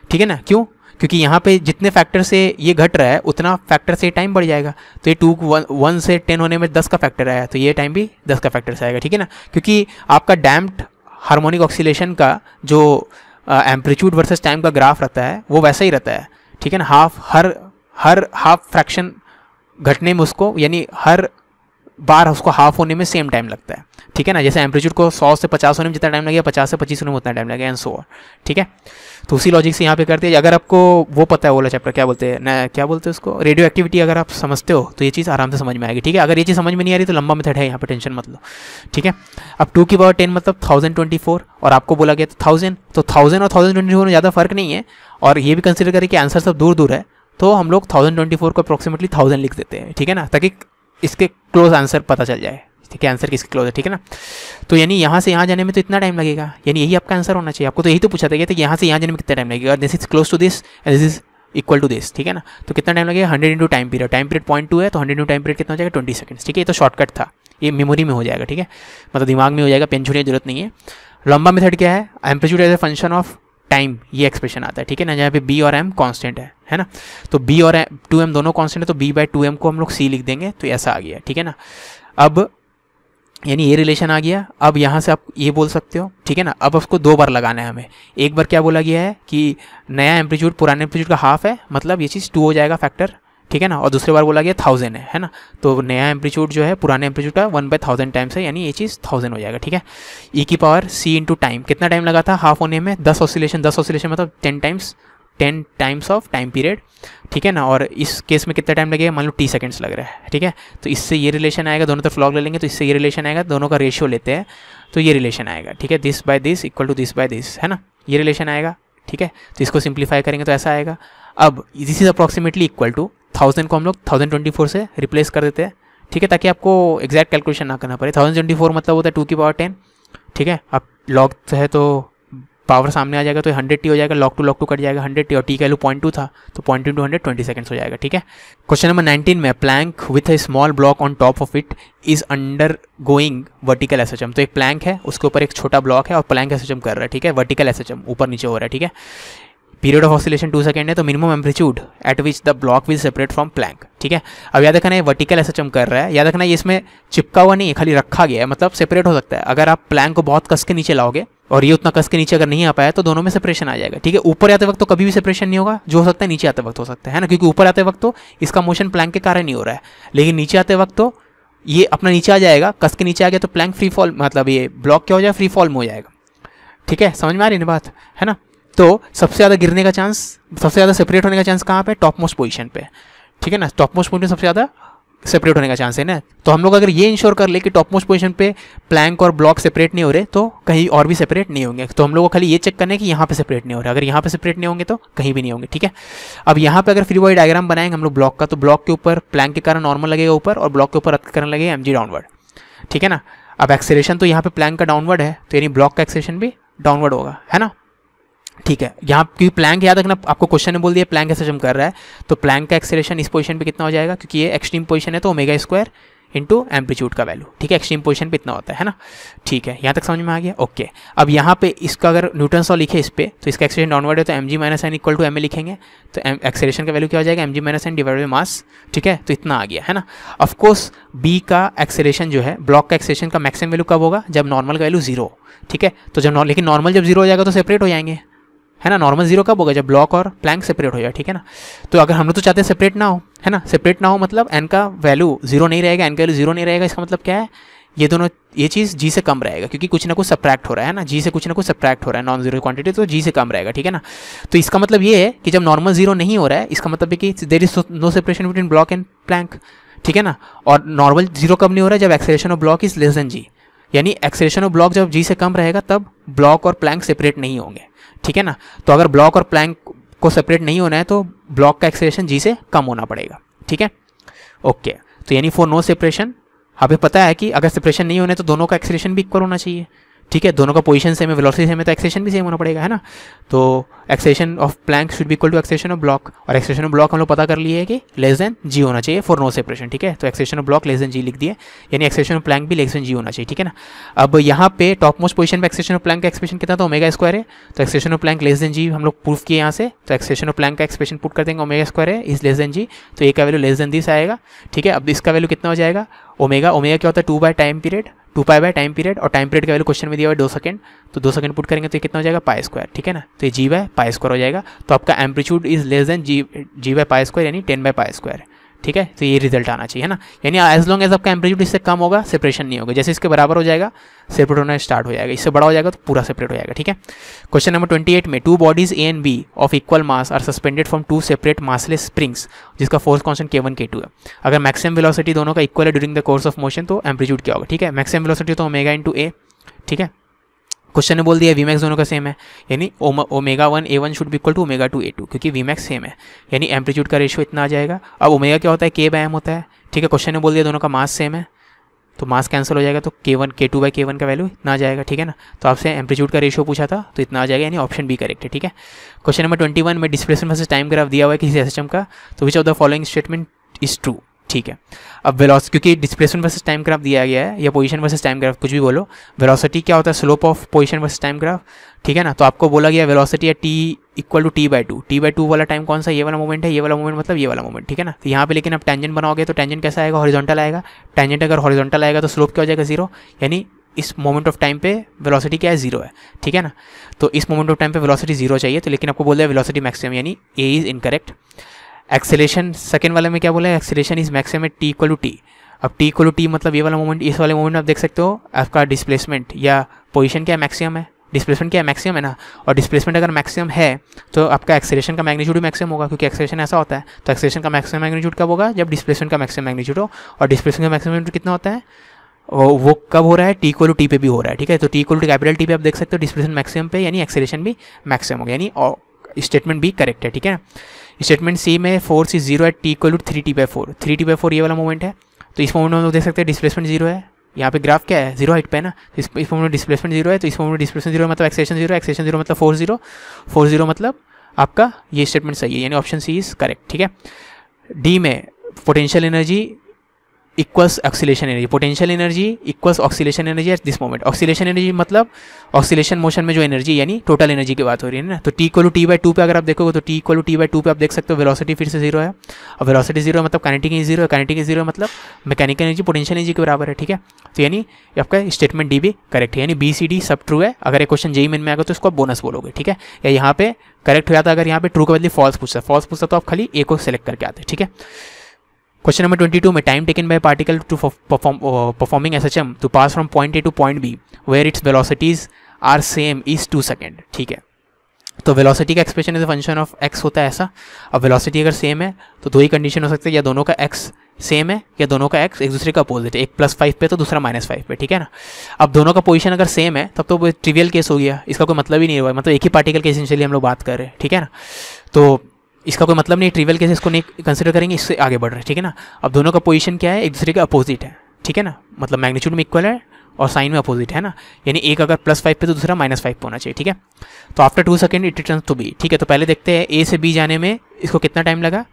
ठीक है ना। क्यों, क्योंकि यहाँ पे जितने फैक्टर से ये घट रहा है उतना फैक्टर से टाइम बढ़ जाएगा, तो ये 1 से 10 होने में 10 का फैक्टर आया, तो ये टाइम भी 10 का फैक्टर से आएगा, ठीक है ना। क्योंकि आपका डैम्प्ड हार्मोनिक ऑक्सीलेशन का जो एम्पलीट्यूड वर्सेस टाइम का ग्राफ रहता है वो वैसा ही रहता है, ठीक है ना। हर हाफ फ्रैक्शन घटने में उसको, यानी हर बार उसको हाफ होने में सेम टाइम लगता है, ठीक है ना। जैसे एम्पलीट्यूड को 100 से 50 होने में जितना टाइम लगेगा 50 से 25 होने में उतना टाइम लगेगा, एंड सो ऑन, ठीक है। तो उसी लॉजिक से यहाँ पे करते हैं। अगर आपको वो पता है वो वाला चैप्टर क्या बोलते हैं, क्या बोलते हैं उसको, रेडियो एक्टिविटी, अगर आप समझते हो तो ये चीज़ आराम से समझ में आएगी, ठीक है। अगर ये चीज़ समझ में नहीं आ रही तो लंबा मेथड है, यहाँ पे टेंशन मत लो, ठीक है। अब 2 की पावर 10 मतलब 1024, और आपको बोला गया तो 1000, तो 1000 और 1024 में ज़्यादा फर्क नहीं है, और ये भी कंसिडर करें कि आंसर सब दूर दूर है, तो हम लोग 1024 को अप्रोक्सीमेटली 1000 लिख देते हैं, ठीक है ना, ताकि इसके क्लोज आंसर पता चल जाए, ठीक है, आंसर किसके क्लोज है, ठीक है ना। तो यानी यहाँ से यहाँ जाने में तो इतना टाइम लगेगा, यानी यही आपका आंसर होना चाहिए। आपको तो यही तो पूछा था कि यहाँ से यहाँ जाने में कितना टाइम लगेगा, this is close to this and this is equal to this, ठीक है ना। तो कितना टाइम लगेगा, 100 × टाइम पीरियड, टाइम पीरियड 0.2 है तो 100 × टाइम पीरियड कितना हो जाएगा 20 सेकंड्स, ठीक है। ये तो शॉर्टकट था, ये मेमोरी में हो जाएगा, ठीक है, मतलब दिमाग में हो जाएगा, पेन छूने की जरूरत नहीं है। लंबा मेथड क्या है, amplitude as a function of time, ये एक्सप्रेशन आता है, ठीक है ना, जहाँ पे b और m कांस्टेंट है ना। तो b और 2m दोनों कांस्टेंट है, तो b/2m को हम लोग c लिख देंगे, तो ऐसा आ गया, ठीक है ना। अब यानी ये रिलेशन आ गया। अब यहाँ से आप ये बोल सकते हो, ठीक है ना। अब उसको 2 बार लगाना है हमें। एक बार क्या बोला गया है कि नया एम्पलीट्यूड पुराने एम्पलीट्यूड का हाफ है, मतलब ये चीज़ 2 हो जाएगा फैक्टर, ठीक है ना। और दूसरे बार बोला गया 1000 है ना, तो नया एम्पलीट्यूड जो है पुराने एम्पलीट्यूड का 1/1000 टाइम्स है, यानी ये चीज़ 1000 हो जाएगा, ठीक है। e की पावर c × टाइम, कितना टाइम लगा था हाफ होने में, 10 ऑसिलेशन मतलब 10 टाइम्स ऑफ टाइम पीरियड, ठीक है ना। और इस केस में कितना टाइम लगेगा, मान लो t सेकंड्स लग रहा है, ठीक है। तो इससे ये रिलेशन आएगा, दोनों तरफ लॉग ले लेंगे तो इससे ये रिलेशन आएगा, दोनों का रेशियो लेते हैं तो ये रिलेशन आएगा, ठीक है, this by this equal to this by this, है ना, ये रिलेशन आएगा, ठीक है। तो इसको सिंप्लीफाई करेंगे तो ऐसा आएगा। अब this is approximately equal to 1000 को हम लोग 1024 से रिप्लेस कर देते हैं, ठीक है, ताकि आपको एग्जैक्ट कैलकुलेशन ना करना पड़े। 1024 मतलब होता है 2 की पावर 10, ठीक है। अब लॉग है तो पावर सामने आ जाएगा, तो 100t हो जाएगा, लॉग टू कट जाएगा 100t, और t का वैल्यू 0.2 था तो 0.2 × 100 20 सेकंड्स हो जाएगा, ठीक है। क्वेश्चन नंबर 19 में, plank with a small block on top of it is undergoing vertical SHM. तो एक प्लैंक है, उसके ऊपर एक छोटा ब्लॉक है और प्लैंक एसएचएम कर रहा है, ठीक है, वर्टिकल एसएचएम ऊपर नीचे हो रहा है, ठीक है। पीरियड ऑफ ऑसिलेशन 2 सेकंड है, तो minimum amplitude at which the block will separate from plank, ठीक है। अब याद रखना ये वर्टिकल एसएचएम कर रहा है, याद रखना ये इसमें चिपका हुआ नहीं है, खाली रखा गया है, मतलब सेपरेट हो सकता है। अगर आप प्लैंक को बहुत कस के नीचे लाओगे और ये उतना कस के नीचे अगर नहीं आ पाया तो दोनों में सेपरेशन आ जाएगा, ठीक है। ऊपर आते वक्त तो कभी भी सेपरेशन नहीं होगा, जो हो सकता है नीचे आते वक्त हो सकता है ना, क्योंकि ऊपर आते वक्त तो इसका मोशन प्लैंक के कारण नहीं हो रहा है, लेकिन नीचे आते वक्त तो ये अपना नीचे आ जाएगा, कस के नीचे आ गया तो प्लैंक फ्री फॉल, मतलब ये ब्लॉक क्या हो जाएगा, फ्री फॉल में हो जाएगा, ठीक है। समझ में आ रही है बात, है ना। तो सबसे ज़्यादा गिरने का चांस, सबसे ज़्यादा सेपरेट होने का चांस कहाँ पे, टॉप मोस्ट पोजीशन पे, ठीक है ना। टॉप मोस्ट पोजीशन सबसे ज़्यादा सेपरेट होने का चांस है ना। तो हम लोग अगर ये इंश्योर कर ले कि टॉप मोस्ट पोजीशन पे प्लैंक और ब्लॉक सेपरेट नहीं हो रहे तो कहीं और भी सेपरेट नहीं होंगे। तो हम लोग को खाली ये चेक करना है कि यहाँ पे सेपरेट नहीं हो रहा, अगर यहाँ पे सेपरेट नहीं होंगे तो कहीं भी नहीं होंगे, ठीक है। अब यहाँ पे अगर फ्री बॉडी डायग्राम बनाएंगे हम लोग ब्लॉक का, तो ब्लॉक के ऊपर प्लैंक के कारण नॉर्मल लगेगा ऊपर और ब्लॉक के ऊपर अर्थ के कारण लगेगा mg डाउनवर्ड, ठीक है ना। अब एक्सेलरेशन तो यहाँ पे प्लैंक का डाउनवर्ड है, तो यानी ब्लॉक का एक्सेलरेशन भी डाउनवर्ड होगा, है ना, ठीक है। यहाँ क्योंकि प्लैंक याद रखना, आपको क्वेश्चन ने बोल दिया प्लैंक एक्सेलरेशन कर रहा है, तो प्लैंक का एक्सेलरेशन इस पोजीशन पे कितना हो जाएगा, क्योंकि ये एक्सट्रीम पोजीशन है तो ओमेगा स्क्वायर इंटू एम्पलीट्यूड का वैल्यू, ठीक है। एक्सट्रीम पोजीशन पे इतना होता है ना, ठीक है। यहाँ तक समझ में आ गया, ओके। अब यहाँ पे इसका अगर न्यूटन्स लॉ लिखे इस पे, तो इसका एक्सेलरेशन डाउनवर्ड है तो mg minus N equal to M लिखेंगे, तो एक्सेलरेशन का वैल्यू क्या हो जाएगा, mg minus N divided by mass, ठीक है। तो इतना आ गया, है ना। ऑफकोर्स बी का एक्सेलरेशन जो है, ब्लॉक का एक्सेलरेशन का मैक्सिमम वैल्यू कब होगा, जब नॉर्मल का वैल्यू 0, ठीक है। तो जब लेकिन नॉर्मल जब 0 हो जाएगा तो सेपरेट हो जाएंगे, है ना। नॉर्मल 0 कब होगा, जब ब्लॉक और प्लैंक सेपरेट हो जाए, ठीक है ना। तो अगर हम लोग तो चाहते हैं सेपरेट ना हो, है ना, सेपरेट ना हो मतलब एन का वैल्यू 0 नहीं रहेगा, एन का वैल्यू 0 नहीं रहेगा, इसका मतलब क्या है, ये दोनों ये चीज़ जी से कम रहेगा, क्योंकि कुछ ना कुछ सब्ट्रैक्ट हो रहा है ना, जी से कुछ ना कुछ सब्ट्रैक्ट हो रहा है, नॉन जीरो क्वांटिटी तो जी से कम रहेगा, ठीक है ना। तो इसका मतलब ये है कि जब नॉर्मल 0 नहीं हो रहा है, इसका मतलब है कि there is no separation between block and plank, ठीक है ना। और नॉर्मल 0 कब नहीं हो रहा है, जब acceleration of block is less than g, यानी एक्सेलरेशन ऑफ ब्लॉक जब जी से कम रहेगा तब ब्लॉक और प्लैंक सेपरेट नहीं होंगे, ठीक है ना। तो अगर ब्लॉक और प्लैंक को सेपरेट नहीं होना है तो ब्लॉक का एक्सेलरेशन जी से कम होना पड़ेगा, ठीक है, ओके। तो यानी फॉर नो सेपरेशन, हमें पता है कि अगर सेपरेशन नहीं होने तो दोनों का एक्सेलरेशन भी इक्वल होना चाहिए, ठीक है। दोनों का पोजीशन सेम है, वेलोसिटी सेम है, तो एक्सेलरेशन भी सेम होना पड़ेगा, है ना। तो acceleration of plank should be equal to acceleration of block, और एक्सेलरेशन ऑफ ब्लॉक हम लोग पता कर लिए है कि लेस देन जी होना चाहिए फॉर नो सेपरेशन, ठीक है। तो acceleration of block less than g लिख दिए, यानी एक्सेलरेशन ऑफ प्लैंक भी लेस देन जी होना चाहिए, ठीक है ना। अब यहाँ पे टॉप मोस्ट पोजीशन पे एक्सेलरेशन ऑफ प्लैंक का एक्सप्रेशन कितना था, ओमेगा स्क्वायर है, तो acceleration of plank less than g हम लोग प्रूफ किए यहाँ से, तो एक्सेलरेशन ऑफ प्लैंक का एक्सप्रेशन पुट कर देंगे, ओमेगा स्क्वायर है इज लेस देन जी, तो ए का वैल्यू लेस देन दिस आएगा, ठीक है। अब इसका वैल्यू कितना हो जाएगा, ओमेगा, ओमेगा क्या होता है 2 bye time period, 2 pi by time period, और टाइम पीरियड का वैल्यू क्वेश्चन में दिया हुआ है 2 सेकंड, तो 2 सेकंड पुट करेंगे तो ये कितना हो जाएगा पाई स्क्वायर, ठीक है ना। तो ये जी बाय पाई स्क्वायर हो जाएगा, तो आपका amplitude is less than G by pi square, यानी 10 बाय पाई स्क्वायर, ठीक है। तो ये रिजल्ट आना चाहिए, है ना। यानी एज लॉन्ग एज आपका एम्पलीट्यूड इससे कम होगा सेपरेशन नहीं होगा, जैसे इसके बराबर हो जाएगा सेपरेट होना स्टार्ट हो जाएगा, इससे बड़ा हो जाएगा तो पूरा सेपरेट हो जाएगा, ठीक है। क्वेश्चन नंबर 28 में 2 bodies A and B of equal mass are suspended from 2 separate massless springs, जिसका फोर्स कांस्टेंट K1 K2 है। अगर मैक्सिमम वेलोसिटी दोनों का इक्वल है during the course of motion, तो एम्पलीट्यूड क्या होगा, ठीक है। मैक्सिमम वेलोसिटी तो ओमेगा इंटू ए, ठीक है। क्वेश्चन ने बोल दिया वीमैक्स दोनों का सेम है, यानी omega 1 A1 should be equal to omega 2 A2, क्योंकि वीमैक्स सेम है, यानी एम्पलीट्यूड का रेशियो इतना आ जाएगा। अब ओमेगा क्या होता है, K बाय M होता है, ठीक है। क्वेश्चन ने बोल दिया दोनों का मास सेम है, तो मास कैंसिल हो जाएगा, तो K1 K2 बाय K1 का वैल्यू इतना आ जाएगा, ठीक है ना। तो आपसे एम्पलीट्यूड का रेशियो पूछा था तो इतना आ जाएगा, यानी ऑप्शन बी करेक्ट है, ठीक है। क्वेश्चन नंबर 21 में डिस्प्लेसमेंट वर्सेस टाइम ग्राफ दिया हुआ है किसी सिस्टम का, तो which of the following statement is true, ठीक है। अब वेलोसिटी, क्योंकि डिस्प्लेसमेंट वर्सेस टाइम ग्राफ दिया गया है, या पोजीशन वर्सेस टाइम ग्राफ कुछ भी बोलो, वेलोसिटी क्या होता है slope of position versus time graph, ठीक है ना। तो आपको बोला गया वेलोसिटी है t इक्वल टू t/2 वाला टाइम कौन सा, ये वाला मोमेंट है, ये वाला मोमेंट मतलब ये वाला मोमेंट, ठीक है ना। तो यहाँ पे लेकिन आप टेंजेंट बनाओगे तो टेंजेंट कैसा आएगा, हॉरिजॉन्टल आएगा। टेंजेंट अगर हॉरिजॉन्टल आएगा तो स्लोप क्या हो जाएगा 0, यानी इस मोमेंट ऑफ टाइम पे वेलोसिटी क्या है 0 है, ठीक है ना। तो इस मोमेंट ऑफ टाइम पे वेलोसिटी 0 चाहिए, तो लेकिन आपको बोल दिया वेलोसिटी मैक्सिमम, यानी A is incorrect. Acceleration second वाले में क्या बोला है, acceleration is maximum at t equal to T. अब t इक्वल टू टी मतलब ये वाला मोमेंट, इस वाले मोमेंट में आप देख सकते हो आपका डिस्प्लेसमेंट या पोजीशन क्या है मैक्सिमम है, डिस्प्लेसमेंट क्या है मैक्सिमम है ना। और डिस्प्लेसमेंट अगर मैक्सिमम है तो आपका एक्सेलरेशन का मैग्नीट्यूड भी मैक्सिमम होगा, क्योंकि एक्सेलरेशन ऐसा होता है। तो एक्सेलरेशन का मैक्सिमम मैग्नीट्यूड कब होगा, जब डिस्प्लेसमेंट का मैक्सिमम मैग्नीट्यूड हो, और डिस्प्लेसमेंट का मैक्सिमम मैग्नीट्यूड कितना होता है, वो कब हो रहा है, t इक्वल टू टी पे भी हो रहा है, ठीक है। तो t equal to capital T पे आप देख सकते हो डिस्प्लेसमेंट मैक्सिमम पे, यानी एक्सेलरेशन भी मैक्सिमम होगा, यानी स्टेटमेंट भी करेक्ट है, ठीक है। स्टेटमेंट सी में force is 0 at t equal to 3t/4, 3t/4 ये वाला मोमेंट है। तो इस मोमेंट में हम देख सकते हैं डिस्प्लेसमेंट 0 है, यहाँ पे ग्राफ क्या है 0 हाइट पे है ना, तो इस मोमेंट में डिस्प्लेसमेंट 0 है, तो इस मोमेंट में डिस्प्लेसमेंट 0 मतलब एक्सेलरेशन 0 है, एक्सेलरेशन 0 मतलब फोर्स 0, फोर्स 0 मतलब आपका ये स्टेटमेंट सही है, यानी ऑप्शन सी इज करेक्ट, ठीक है। डी में potential energy equals oscillation energy, potential energy equals oscillation energy at this moment. Oscillation energy मतलब ऑक्सीलेशन मोशन में जो एनर्जी, यानी टोटल एनर्जी की बात हो रही है ना। तो t इक्वल टू t/2 पे अगर आप देखोगे तो t इक्वल टू t/2 पे आप देख सकते हो वेलोसिटी फिर से 0 है, और वेलोसिटी 0 मतलब काइनेटिक एनर्जी 0 है, काइनेटिक एनर्जी 0 मतलब मैकेनिकल एनर्जी पोटेंशियल एनर्जी के बराबर है, ठीक है। तो यानी आपका स्टेटमेंट डी भी करेक्ट है, यानी बी सी डी सब ट्रू है। अगर एक क्वेश्चन जेईई मेन में आएगा तो इसको आप बोनस बोलोगे, ठीक है। या यहाँ पे करेक्ट हो जाता है, अगर यहाँ पे ट्रू के बदले फॉल्स पूछता तो आप खाली ए को सेलेक्ट करके आते, ठीक है। क्वेश्चन नंबर 22 में time taken by particle to performing SHM to pass from point A to point B where its velocities are same is 2 second, ठीक है। तो वेलोसिटी का expression is a function of X होता है ऐसा। अब velocity अगर सेम है तो दो ही कंडीशन हो सकती है, या दोनों का एक्स सेम है या दोनों का एक्स एक दूसरे का अपोजिट है, एक +5 पे तो दूसरा -5 पे, ठीक है ना। अब दोनों का पोजीशन अगर सेम है तब तो ट्रिवियल केस हो गया, इसका कोई मतलब ही नहीं हुआ, मतलब एक ही पार्टिकल के एसेंशियली हम लोग बात कर रहे हैं, ठीक है ना। तो इसका कोई मतलब नहीं, ट्रिवियल केस इसको नहीं कंसिडर करेंगे, इससे आगे बढ़ रहे हैं, ठीक है ना। अब दोनों का पोजीशन क्या है, एक दूसरे के अपोजिट है, ठीक है ना, मतलब मैग्नीट्यूड में इक्वल है और साइन में अपोजिट है ना, यानी एक अगर +5 पे तो दूसरा -5 पे होना चाहिए, ठीक है। तो after 2 second it returns to B, ठीक है। तो पहले देखते हैं ए से बी जाने में इसको कितना टाइम लगा।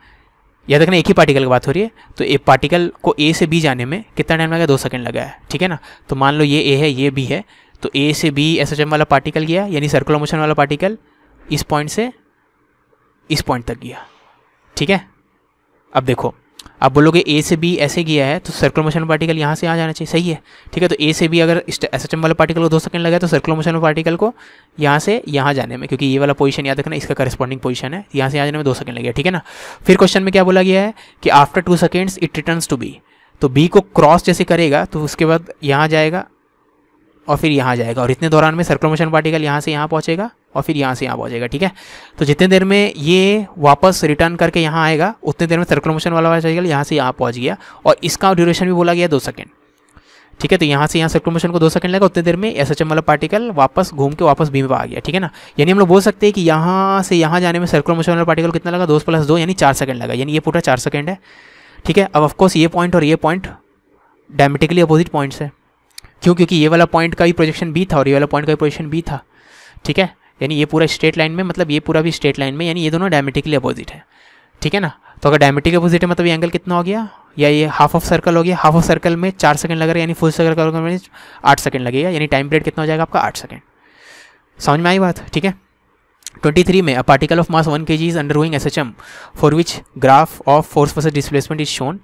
याद रखना एक ही पार्टिकल की बात हो रही है, तो एक पार्टिकल को ए से बी जाने में कितना टाइम लगा, 2 सेकंड लगा है, ठीक है ना। तो मान लो ये ए है ये बी है, तो ए से बी SHM वाला पार्टिकल गया, यानी सर्कुलर मोशन वाला पार्टिकल इस पॉइंट से इस पॉइंट तक गया, ठीक है। अब देखो आप बोलोगे ए से बी ऐसे गया है तो सर्कुलर मोशन पार्टिकल यहाँ से यहाँ जाना चाहिए, सही है, ठीक है। तो ए से बी अगर SHM वाले पार्टिकल को 2 सेकंड लगा तो सर्कुलर मोशन पार्टिकल को यहाँ से यहाँ जाने में, क्योंकि ये वाला पोजीशन याद रखना इसका करस्पॉन्डिंग पोजीशन है, यहाँ से यहाँ जाने में 2 सेकंड लगेगा, ठीक है ना। फिर क्वेश्चन में क्या बोला गया है कि after 2 seconds it returns to B, तो बी को क्रॉस जैसे करेगा तो उसके बाद यहाँ जाएगा और फिर यहाँ जाएगा, और इतने दौरान में सर्कुलर मोशन पार्टिकल यहाँ से यहाँ पहुँचेगा और फिर यहाँ से यहाँ पहुँचेगा, ठीक है। तो जितने देर में ये वापस रिटर्न करके यहाँ आएगा उतने देर में सर्कुलर मोशन वाला पार्टिकल यहाँ से यहाँ पहुँच गया, और इसका ड्यूरेशन भी बोला गया 2 सेकंड, ठीक है। तो यहाँ से यहाँ सर्कुलर मोशन को 2 सेकंड लगा, उतने देर में SHM वाला पार्टिकल वापस घूम के वापस बी में आ गया, ठीक है ना। यानी हम लोग बोल सकते हैं कि यहाँ से यहाँ जाने में सर्कुलर मोशन वाला पार्टिकल कितना लगा, 2 + 2 यानी 4 सेकंड लगा, यानी ये पूरा 4 सेकंड है, ठीक है। अब ऑफकोर्स ये पॉइंट और ये पॉइंट डायमेट्रिकली अपोजिट पॉइंट्स है, क्यों, क्योंकि ये वाला पॉइंट का भी प्रोजेक्शन बी था और ये वाला पॉइंट का भी प्रोजेक्शन बी था, ठीक है। यानी ये पूरा स्ट्रेट लाइन में, मतलब ये पूरा भी स्ट्रेट लाइन में, यानी ये दोनों डायमेट्रिकली अपोजिट है, ठीक है ना। तो अगर डायमेट्रिकली अपोजिट है मतलब ये एंगल कितना हो गया, या ये हाफ ऑफ सर्कल हो गया, हाफ ऑफ सर्कल में 4 सेकंड लग रहा है, यानी फुल सर्कल में 8 सेकंड लगेगा, यानी टाइम पीरियड कितना हो जाएगा आपका 8 सेकंड। समझ में आई बात, ठीक है। 23 में a particle of mass 1 kg is undergoing SHM for which graph of force versus displacement is shown,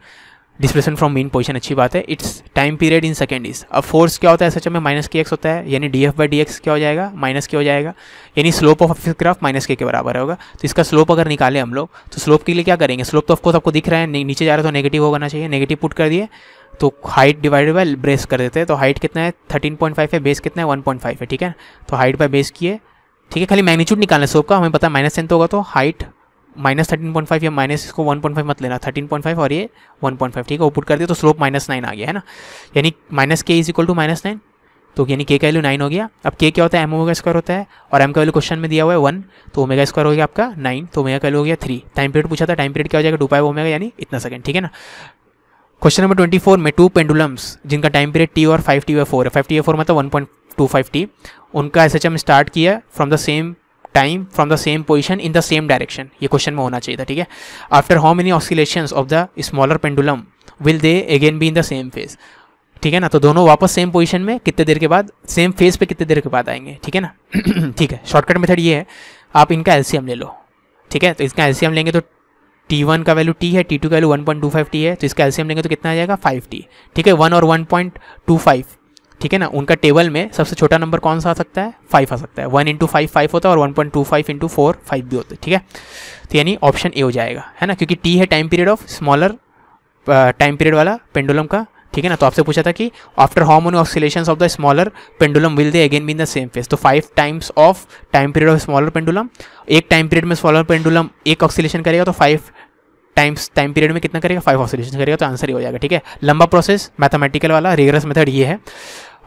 displacement from mean position, अच्छी बात है। It's time period in second is, अब फोर्स क्या होता है SHM में -kx होता है, यानी dF/dx क्या हो जाएगा, -k हो जाएगा, यानी slope of physics graph -k के बराबर होगा। तो इसका स्लोप अगर निकाले हम लोग तो स्लोप के लिए क्या करेंगे, स्लोप तो ऑफकोर्स आपको दिख रहा है नीचे जा रहा है तो नेगेटिव होना चाहिए, नेगेटिव पुट कर दिए तो हाइट डिवाइडेड बाय बेस कर देते हैं, तो हाइट कितना है 13.5 है, बेस कितना है 1.5 है, ठीक है। तो हाइट बाय बेस किए, ठीक है, खाली मैग्नीट्यूड निकालना है स्लोप का, हमें पता है -10 होगा तो हाइट -13.5 या माइनस इसको 1.5 मत लेना, 13.5 और ये 1.5, ठीक है। वो पुट कर दिया तो स्लोप -9 आ गया है ना, यानी -k इज इक्वल टू -9, तो यानी k का वैल्यू 9 हो गया। अब k क्या होता है, m ओमेगा स्क्वायर होता है, और m का वैल्यू क्वेश्चन में दिया हुआ है 1, तो ओमेगा स्क्वायर हो गया आपका 9, तो ओमेगा का वैल्यू हो गया 3। टाइम पीरियड पूछा था, टाइम पीरियड क्या हो जाएगा 2π ओमेगा, यानी इतना सेकंड, ठीक है ना। क्वेश्चन नंबर 24 में 2 पेंडुलम्स जिनका टाइम पीरियड t और 5t/4 है, 5t/4 मतलब 1.25t, उनका SHM स्टार्ट किया from the same time from the same position in the same direction, ये क्वेश्चन में होना चाहिए था, ठीक है। After how many oscillations of the smaller pendulum will they again be in the same phase, ठीक है ना। तो दोनों वापस सेम पोजीशन में कितने देर के बाद, सेम फेज पे कितने देर के बाद आएंगे, ठीक है ना। ठीक है, शॉर्टकट मेथड ये है, आप इनका एलसीएम ले लो, ठीक है। तो इसका एलसीएम लेंगे तो t1 का वैल्यू t है, t2 का वैल्यू 1.25t है, तो इसका एलसीएम लेंगे तो कितना आ जाएगा 5t, ठीक है। 1 और 1.25, ठीक है ना। उनका टेबल में सबसे छोटा नंबर कौन सा आ सकता है, 5 आ सकता है, 1 × 5 5 होता है, और 1.25 × 4 5 भी होता है, ठीक है। तो यानी ऑप्शन ए हो जाएगा, है ना, क्योंकि t है time period of smaller time period वाला पेंडुलम का, ठीक है ना। तो आपसे पूछा था कि after how many oscillations of the smaller pendulum will they again be in the same phase, तो 5 times of time period of smaller pendulum, एक टाइम पीरियड में स्मॉलर पेंडुलम एक ऑस्किलेशन करेगा तो 5 टाइम्स टाइम पीरियड में कितना करेगा, 5 oscillation करेगा, तो आंसर ही हो जाएगा, ठीक है। लंबा प्रोसेस मैथमेटिकल वाला रिगरस मेथड ये है।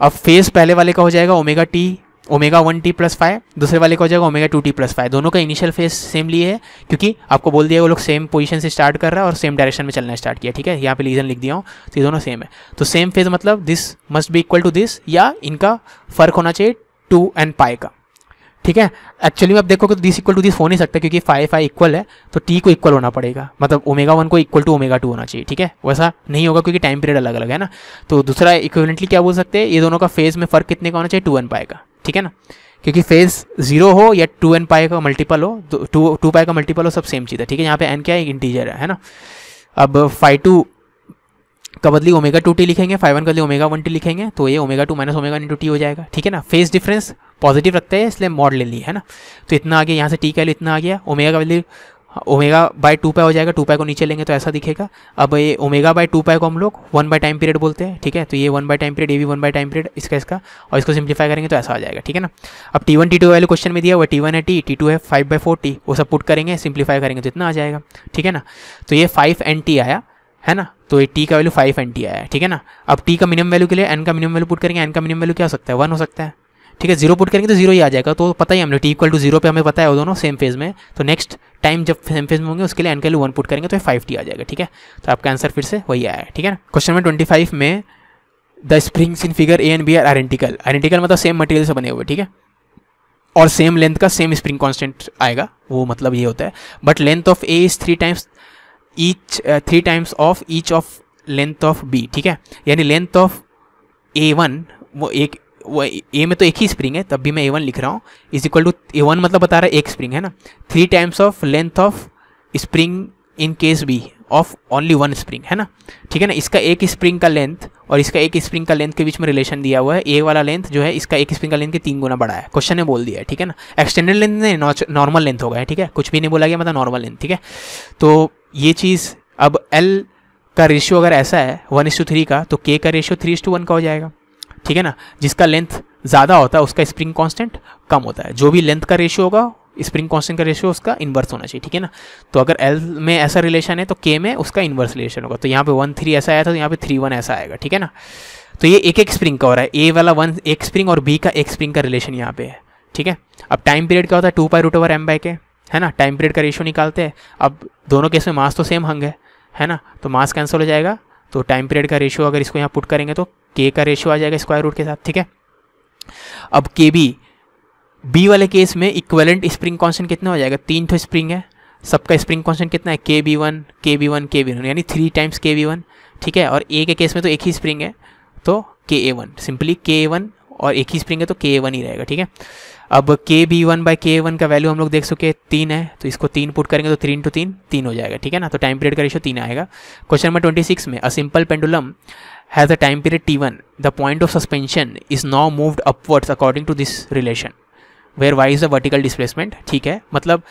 अब फेज पहले वाले का हो जाएगा ω1t + 5, दूसरे वाले का हो जाएगा ω2t + 5, दोनों का इनिशियल फेज सेम लिए है, क्योंकि आपको बोल दिया वो लोग सेम पोजीशन से स्टार्ट कर रहा है और सेम डायरेक्शन में चलना स्टार्ट किया, ठीक है। यहाँ पे रीजन लिख दिया हूँ, तो ये दोनों सेम है, तो सेम फेज मतलब this must be equal to this, या इनका फर्क होना चाहिए 2n π का, ठीक है। एक्चुअली में आप देखोगे तो दिस इक्वल टू दिस हो नहीं सकता, क्योंकि 5 इक्वल है तो t को इक्वल होना पड़ेगा, मतलब ω1 को इक्वल टू ω2 होना चाहिए, ठीक है। वैसा नहीं होगा क्योंकि टाइम पीरियड अलग अलग है ना। तो दूसरा इक्विवेलेंटली क्या बोल सकते हैं, ये दोनों का फेज में फर्क कितने का होना चाहिए, 2n π का, ठीक है ना, क्योंकि फेज 0 हो या 2n π का मल्टीपल हो, 2π का मल्टीपल हो, सब सेम चीज़ है, ठीक है। यहाँ पे n क्या है, इंटीजर है ना। अब 5 का बदली ω2t लिखेंगे, 5 का बदली ω1t लिखेंगे, तो ये ω2 - ω1 × t हो जाएगा, ठीक है ना। फेज डिफरेंस पॉजिटिव रखते हैं इसलिए मॉड ले ली है ना। तो इतना आ गया, यहाँ से t का वैल्यू इतना आ गया, ओमेगा का वैल्यू ओमेगा बाय 2 पाई हो जाएगा, 2 पाई को नीचे लेंगे तो ऐसा दिखेगा। अब ये ओमेगा बाय 2 पाई को हम लोग 1 बाय टाइम पीरियड बोलते हैं, ठीक है। तो ये 1 बाय टाइम पीरियड, ये भी 1 बाय टाइम पीरियड इसका, और इसको सिंप्लीफाई करेंगे तो ऐसा आ जाएगा, ठीक है ना। अब T1 T2 वैल्यू क्वेश्चन में दिया हुआ, T1 है T, T2 है 5/4T, वो सब पुट करेंगे, सिंप्लीफाई करेंगे तो इतना आ जाएगा, ठीक है ना। तो ये 5NT आया है ना, तो ये T का वैल्यू 5NT आया है, ठीक है ना। अब T का मिनिमम वैल्यू के लिए N का मिनिमम वैल्यू पुट करेंगे, N का मिनिमम वैल्यू क्या हो सकता है, 1 हो सकता है, ठीक है। 0 पुट करेंगे तो 0 ही आ जाएगा, तो पता ही हमने T=0 पे हमें पता है वो दोनों सेम फेज में, तो नेक्स्ट टाइम जब सेम फेज में होंगे उसके लिए N का वैल्यू 1 पुट करेंगे तो 5T आ जाएगा, ठीक है। तो आपका आंसर फिर से वही आया है, ठीक है ना। क्वेश्चन नंबर 25 में the springs in figure A and B are identical, identical मतलब सेम मटेरियल से बने हुए, ठीक है, और सेम लेंथ का सेम स्प्रिंग कांस्टेंट आएगा, वो मतलब ये होता है। But length of A is 3 times of each of length of B, ठीक है। यानी लेंथ ऑफ A1 वो A में तो एक ही स्प्रिंग है, तब भी मैं A1 लिख रहा हूँ, इज इक्वल टू A1 मतलब बता रहा है एक स्प्रिंग है ना, 3 times of length of spring in case B of only 1 spring, है ना, ठीक है ना। इसका एक स्प्रिंग का लेंथ और इसका एक स्प्रिंग का लेंथ के बीच में रिलेशन दिया हुआ है, A वाला लेंथ जो है इसका एक स्प्रिंग का लेंथ के 3 गुना बड़ा है, क्वेश्चन ने बोल दिया है, ठीक है ना। एक्सटेंडेड लेंथ नहीं, नॉर्मल लेंथ होगा, ठीक है, कुछ भी नहीं बोला गया, मतलब नॉर्मल लेंथ, ठीक है। तो ये चीज़ अब L का रेशियो अगर ऐसा है 1:3 का, तो K का रेशियो 3:1 का हो जाएगा, ठीक है ना। जिसका लेंथ ज़्यादा होता है उसका स्प्रिंग कांस्टेंट कम होता है, जो भी लेंथ का रेशियो होगा स्प्रिंग कांस्टेंट का रेशियो उसका इन्वर्स होना चाहिए, ठीक है ना। तो अगर L में ऐसा रिलेशन है तो K में उसका इन्वर्स रिलेशन होगा, तो यहाँ पे 1:3 ऐसा आया था, तो यहाँ पे 3:1 ऐसा आएगा, ठीक है ना। तो ये एक स्प्रिंग का हो रहा है, A वाला 1 एक स्प्रिंग और B का एक स्प्रिंग का रिलेशन यहाँ पे है, ठीक है। अब टाइम पीरियड क्या होता है, 2π√m/k, है ना, टाइम पीरियड का रेशियो निकालते हैं। अब दोनों केस में मास तो सेम होंगे, है ना, तो मास कैंसिल हो जाएगा, तो टाइम पीरियड का रेशियो अगर इसको यहाँ पुट करेंगे तो K का रेशियो आ जाएगा स्क्वायर रूट के साथ, ठीक है। अब B वाले केस में इक्विवेलेंट स्प्रिंग कांस्टेंट कितना हो जाएगा, 3 ठो स्प्रिंग है, सबका स्प्रिंग कांस्टेंट कितना है, KB1 यानी 3 टाइम्स KB1, ठीक है। और A के केस में तो एक ही स्प्रिंग है तो KA1, सिंपली KA1, और एक ही स्प्रिंग है तो KA1 ही रहेगा, ठीक है। अब KB1/KA1 का वैल्यू हम लोग देख सके 3 है, तो इसको 3 पुट करेंगे तो 3 × 3 हो जाएगा, ठीक है ना। तो टाइम पीरियड का रेशियो 3 आएगा। क्वेश्चन नंबर 26 में a simple pendulum has a time period T1, the point of suspension is now moved upwards according to this relation where y is the vertical displacement, ठीक है। मतलब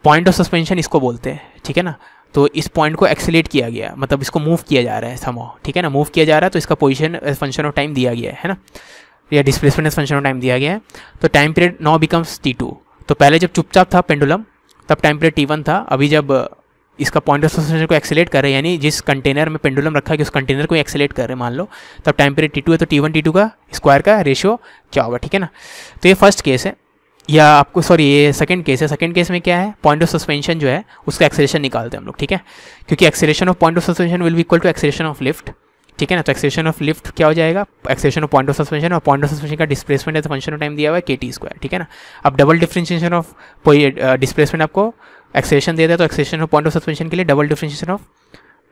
point of suspension इसको बोलते हैं, ठीक है ना। तो इस पॉइंट को एक्सेलेरेट किया गया, मतलब इसको मूव किया जा रहा है समहाउ, ठीक है ना, मूव किया जा रहा है, तो इसका position as function of time दिया गया है ना, या displacement as function of time दिया गया है। तो time period now becomes T2। तो पहले जब चुपचाप था पेंडुलम तब टाइम पीरियड T1 था, अभी जब इसका पॉइंट ऑफ सस्पेंशन को एक्सेलेरेट कर रहे हैं, यानी जिस कंटेनर में पेंडुलम रखा है कि उस कंटेनर को एक्सेलेरेट कर रहे हैं मान लो, तब टाइम पीरियड T2 है, तो T1 T2 का स्क्वायर का रेशियो क्या होगा, ठीक है ना। तो ये फर्स्ट केस है, या आपको सॉरी ये सेकंड केस है। सेकंड केस में क्या है, पॉइंट ऑफ सस्पेंशन जो है उसका एक्सेलेरेशन निकालते हैं हम लोग, ठीक है, क्योंकि acceleration of point of suspension will be equal to acceleration of lift, ठीक है ना। तो एक्सेलेरेशन ऑफ लिफ्ट क्या हो जाएगा, acceleration of point of suspension, और पॉइंट ऑफ सस्पेंशन का displacement as function of time दिया हुआ है KT², ठीक है ना। अब डबल डिफरेंशिएशन ऑफ डिस्प्लेसमेंट आपको एक्सेलेरेशन दे दिया, तो acceleration of point of suspension के लिए double differentiation of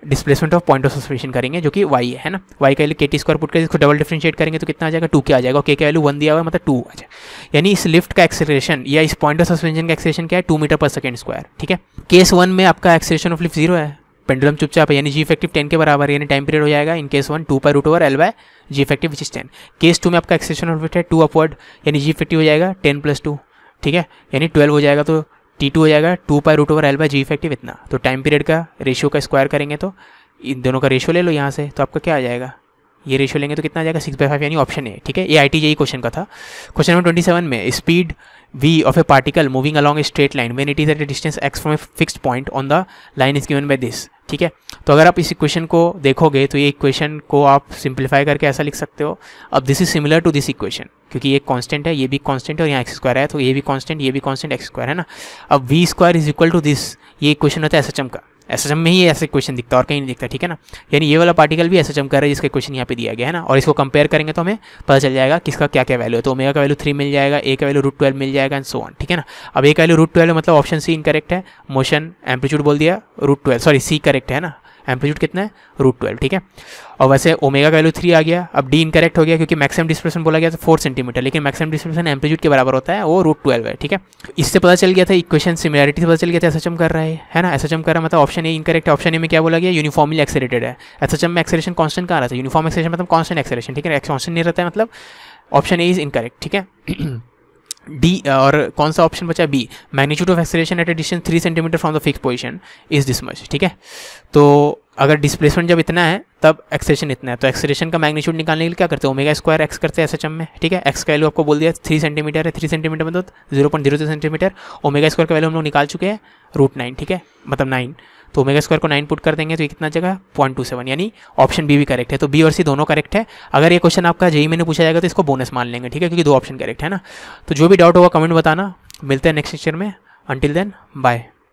displacement of point of suspension करेंगे, जो कि y है ना। y का वैल्यू KT² पुट करके इसको डबल डिफरेंशिएट करेंगे तो कितना आ जाएगा, 2 क्या आ जाएगा, और k का वैल्यू 1 दिया हुआ है, मतलब 2 आ जाएगा। यानी इस लिफ्ट का एक्सेलरेशन या इस पॉइंट ऑफ सस्पेंशन का एक्सेलरेशन क्या है, 2 मीटर/सेकंड², ठीक है। केस 1 में आपका एक्सेलरेशन ऑफ लिफ्ट 0 है, पेंडुलम चुपचाप है, यानी जी इफेक्टिव 10 के बराबर है, यानी टाइम पीरियड हो जाएगा in case 1 2π√L/g effective which is 10। Case 2 में आपका एक्सेलरेशन ऑफ लिफ्ट है 2 अपवर्ड, यानी जी इफेक्टिव हो जाएगा 10 + 2, ठीक है, यानी 12 हो जाएगा, तो T2 हो जाएगा 2π√L/g इफेक्टिव इतना। तो टाइम पीरियड का रेशियो का स्क्वायर करेंगे तो इन दोनों का रेशियो ले लो यहाँ से, तो आपका क्या आ जाएगा, ये रेशियो लेंगे तो कितना आ जाएगा 6/5, यानी ऑप्शन ए, ठीक है। ये IIT क्वेश्चन का था। क्वेश्चन नंबर 27 में speed v of a particle moving along a straight line when it is at a distance x from a fixed point on the line is given by this, ठीक है। तो अगर आप इस equation को देखोगे तो ये इक्वेशन को आप सिंप्लीफाई करके ऐसा लिख सकते हो, अब this is similar to this equation, क्योंकि ये कांस्टेंट है, ये भी कांस्टेंट है, और यहाँ x² है, तो ये भी कांस्टेंट, ये भी कांस्टेंट, x² है ना। अब v² is equal to this, ये इक्वेशन होता है SHM का, SHM में ही ऐसे क्वेश्चन दिखता है और कहीं नहीं दिखता, ठीक है ना। यानी ये वाला पार्टिकल भी SHM कर रहा है जिसका क्वेश्चन यहाँ पे दिया गया है ना, और इसको कंपेयर करेंगे तो हमें पता चल जाएगा किसका क्या क्या वैल्यू है। तो ओमेगा का वैल्यू 3 मिल जाएगा, A का वैल्यू √12 मिल जाएगा, एंड सो ऑन, ठीक है ना। अब A का वैल्यू √12 मतलब ऑप्शन C इनकरेक्ट है, मोशन एम्पलीट्यूड बोल दिया √12, सॉरी C करेक्ट है ना, एम्पलीट्यूड कितना है √12, ठीक है। और वैसे ओमेगा का वैल्यू 3 आ गया, अब D इनकरेक्ट हो गया क्योंकि मैक्सिमम डिस्प्लेसमेंट बोला गया था 4 सेंटीमीटर, लेकिन मैक्सिमम डिस्प्लेसमेंट एम्पलीट्यूड के बराबर होता है, वो √12 है, ठीक है। इससे पता चल गया था, इक्वेशन सिमिलरिटी से पता चल गया था SHM कर रहा है ना, SHM कर रहा है, मतलब ऑप्शन ए इनकरेक्ट है। ऑप्शन ए में क्या बोला गया, यूनिफॉर्मली एक्सेलरेटेड है। SHM में एक्सेलरेशन कांस्टेंट कहाँ रहता है, यूनिफॉर्म एक्सेलरेशन मतलब कांस्टेंट एक्सेलरेशन, ठीक है, कांस्टेंट नहीं रहता है, मतलब ऑप्शन ए इज इनकरेक्ट, ठीक है। डी, और कौन सा ऑप्शन बचा? B, magnitude of acceleration at a distance 3 centimetre from the fix position is this much. ठीक है, तो अगर डिस्प्लेसमेंट जब इतना है तब एक्सेलरेशन इतना है, तो एक्सेलरेशन का मैग्नीट्यूड निकालने के लिए क्या करते हैं? ओमेगा स्क्वायर एक्स करते हैं एसएचएम में। ठीक है, एक्स का वैल्यू आपको बोल दिया 3 सेंटीमीटर है, 3 सेंटीमीटर मतलब 0.02 सेंटीमीटर। ओमेगा स्क्वायर का वैल्यू हम लोग निकाल चुके हैं √9। ठीक है, मतलब 9, तो ओमेगा स्क्वायर को 9 पुट कर देंगे तो ये कितना जगह 0.27, यानी ऑप्शन बी भी करेक्ट है। तो बी और सी दोनों करेक्ट है। अगर ये क्वेश्चन आपका जेईई में पूछा जाएगा तो इसको बोनस मान लेंगे। ठीक है, क्योंकि 2 ऑप्शन करेक्ट है ना। तो जो भी डाउट होगा कमेंट बताना। मिलते हैं नेक्स्ट लेक्चर में। Until then bye.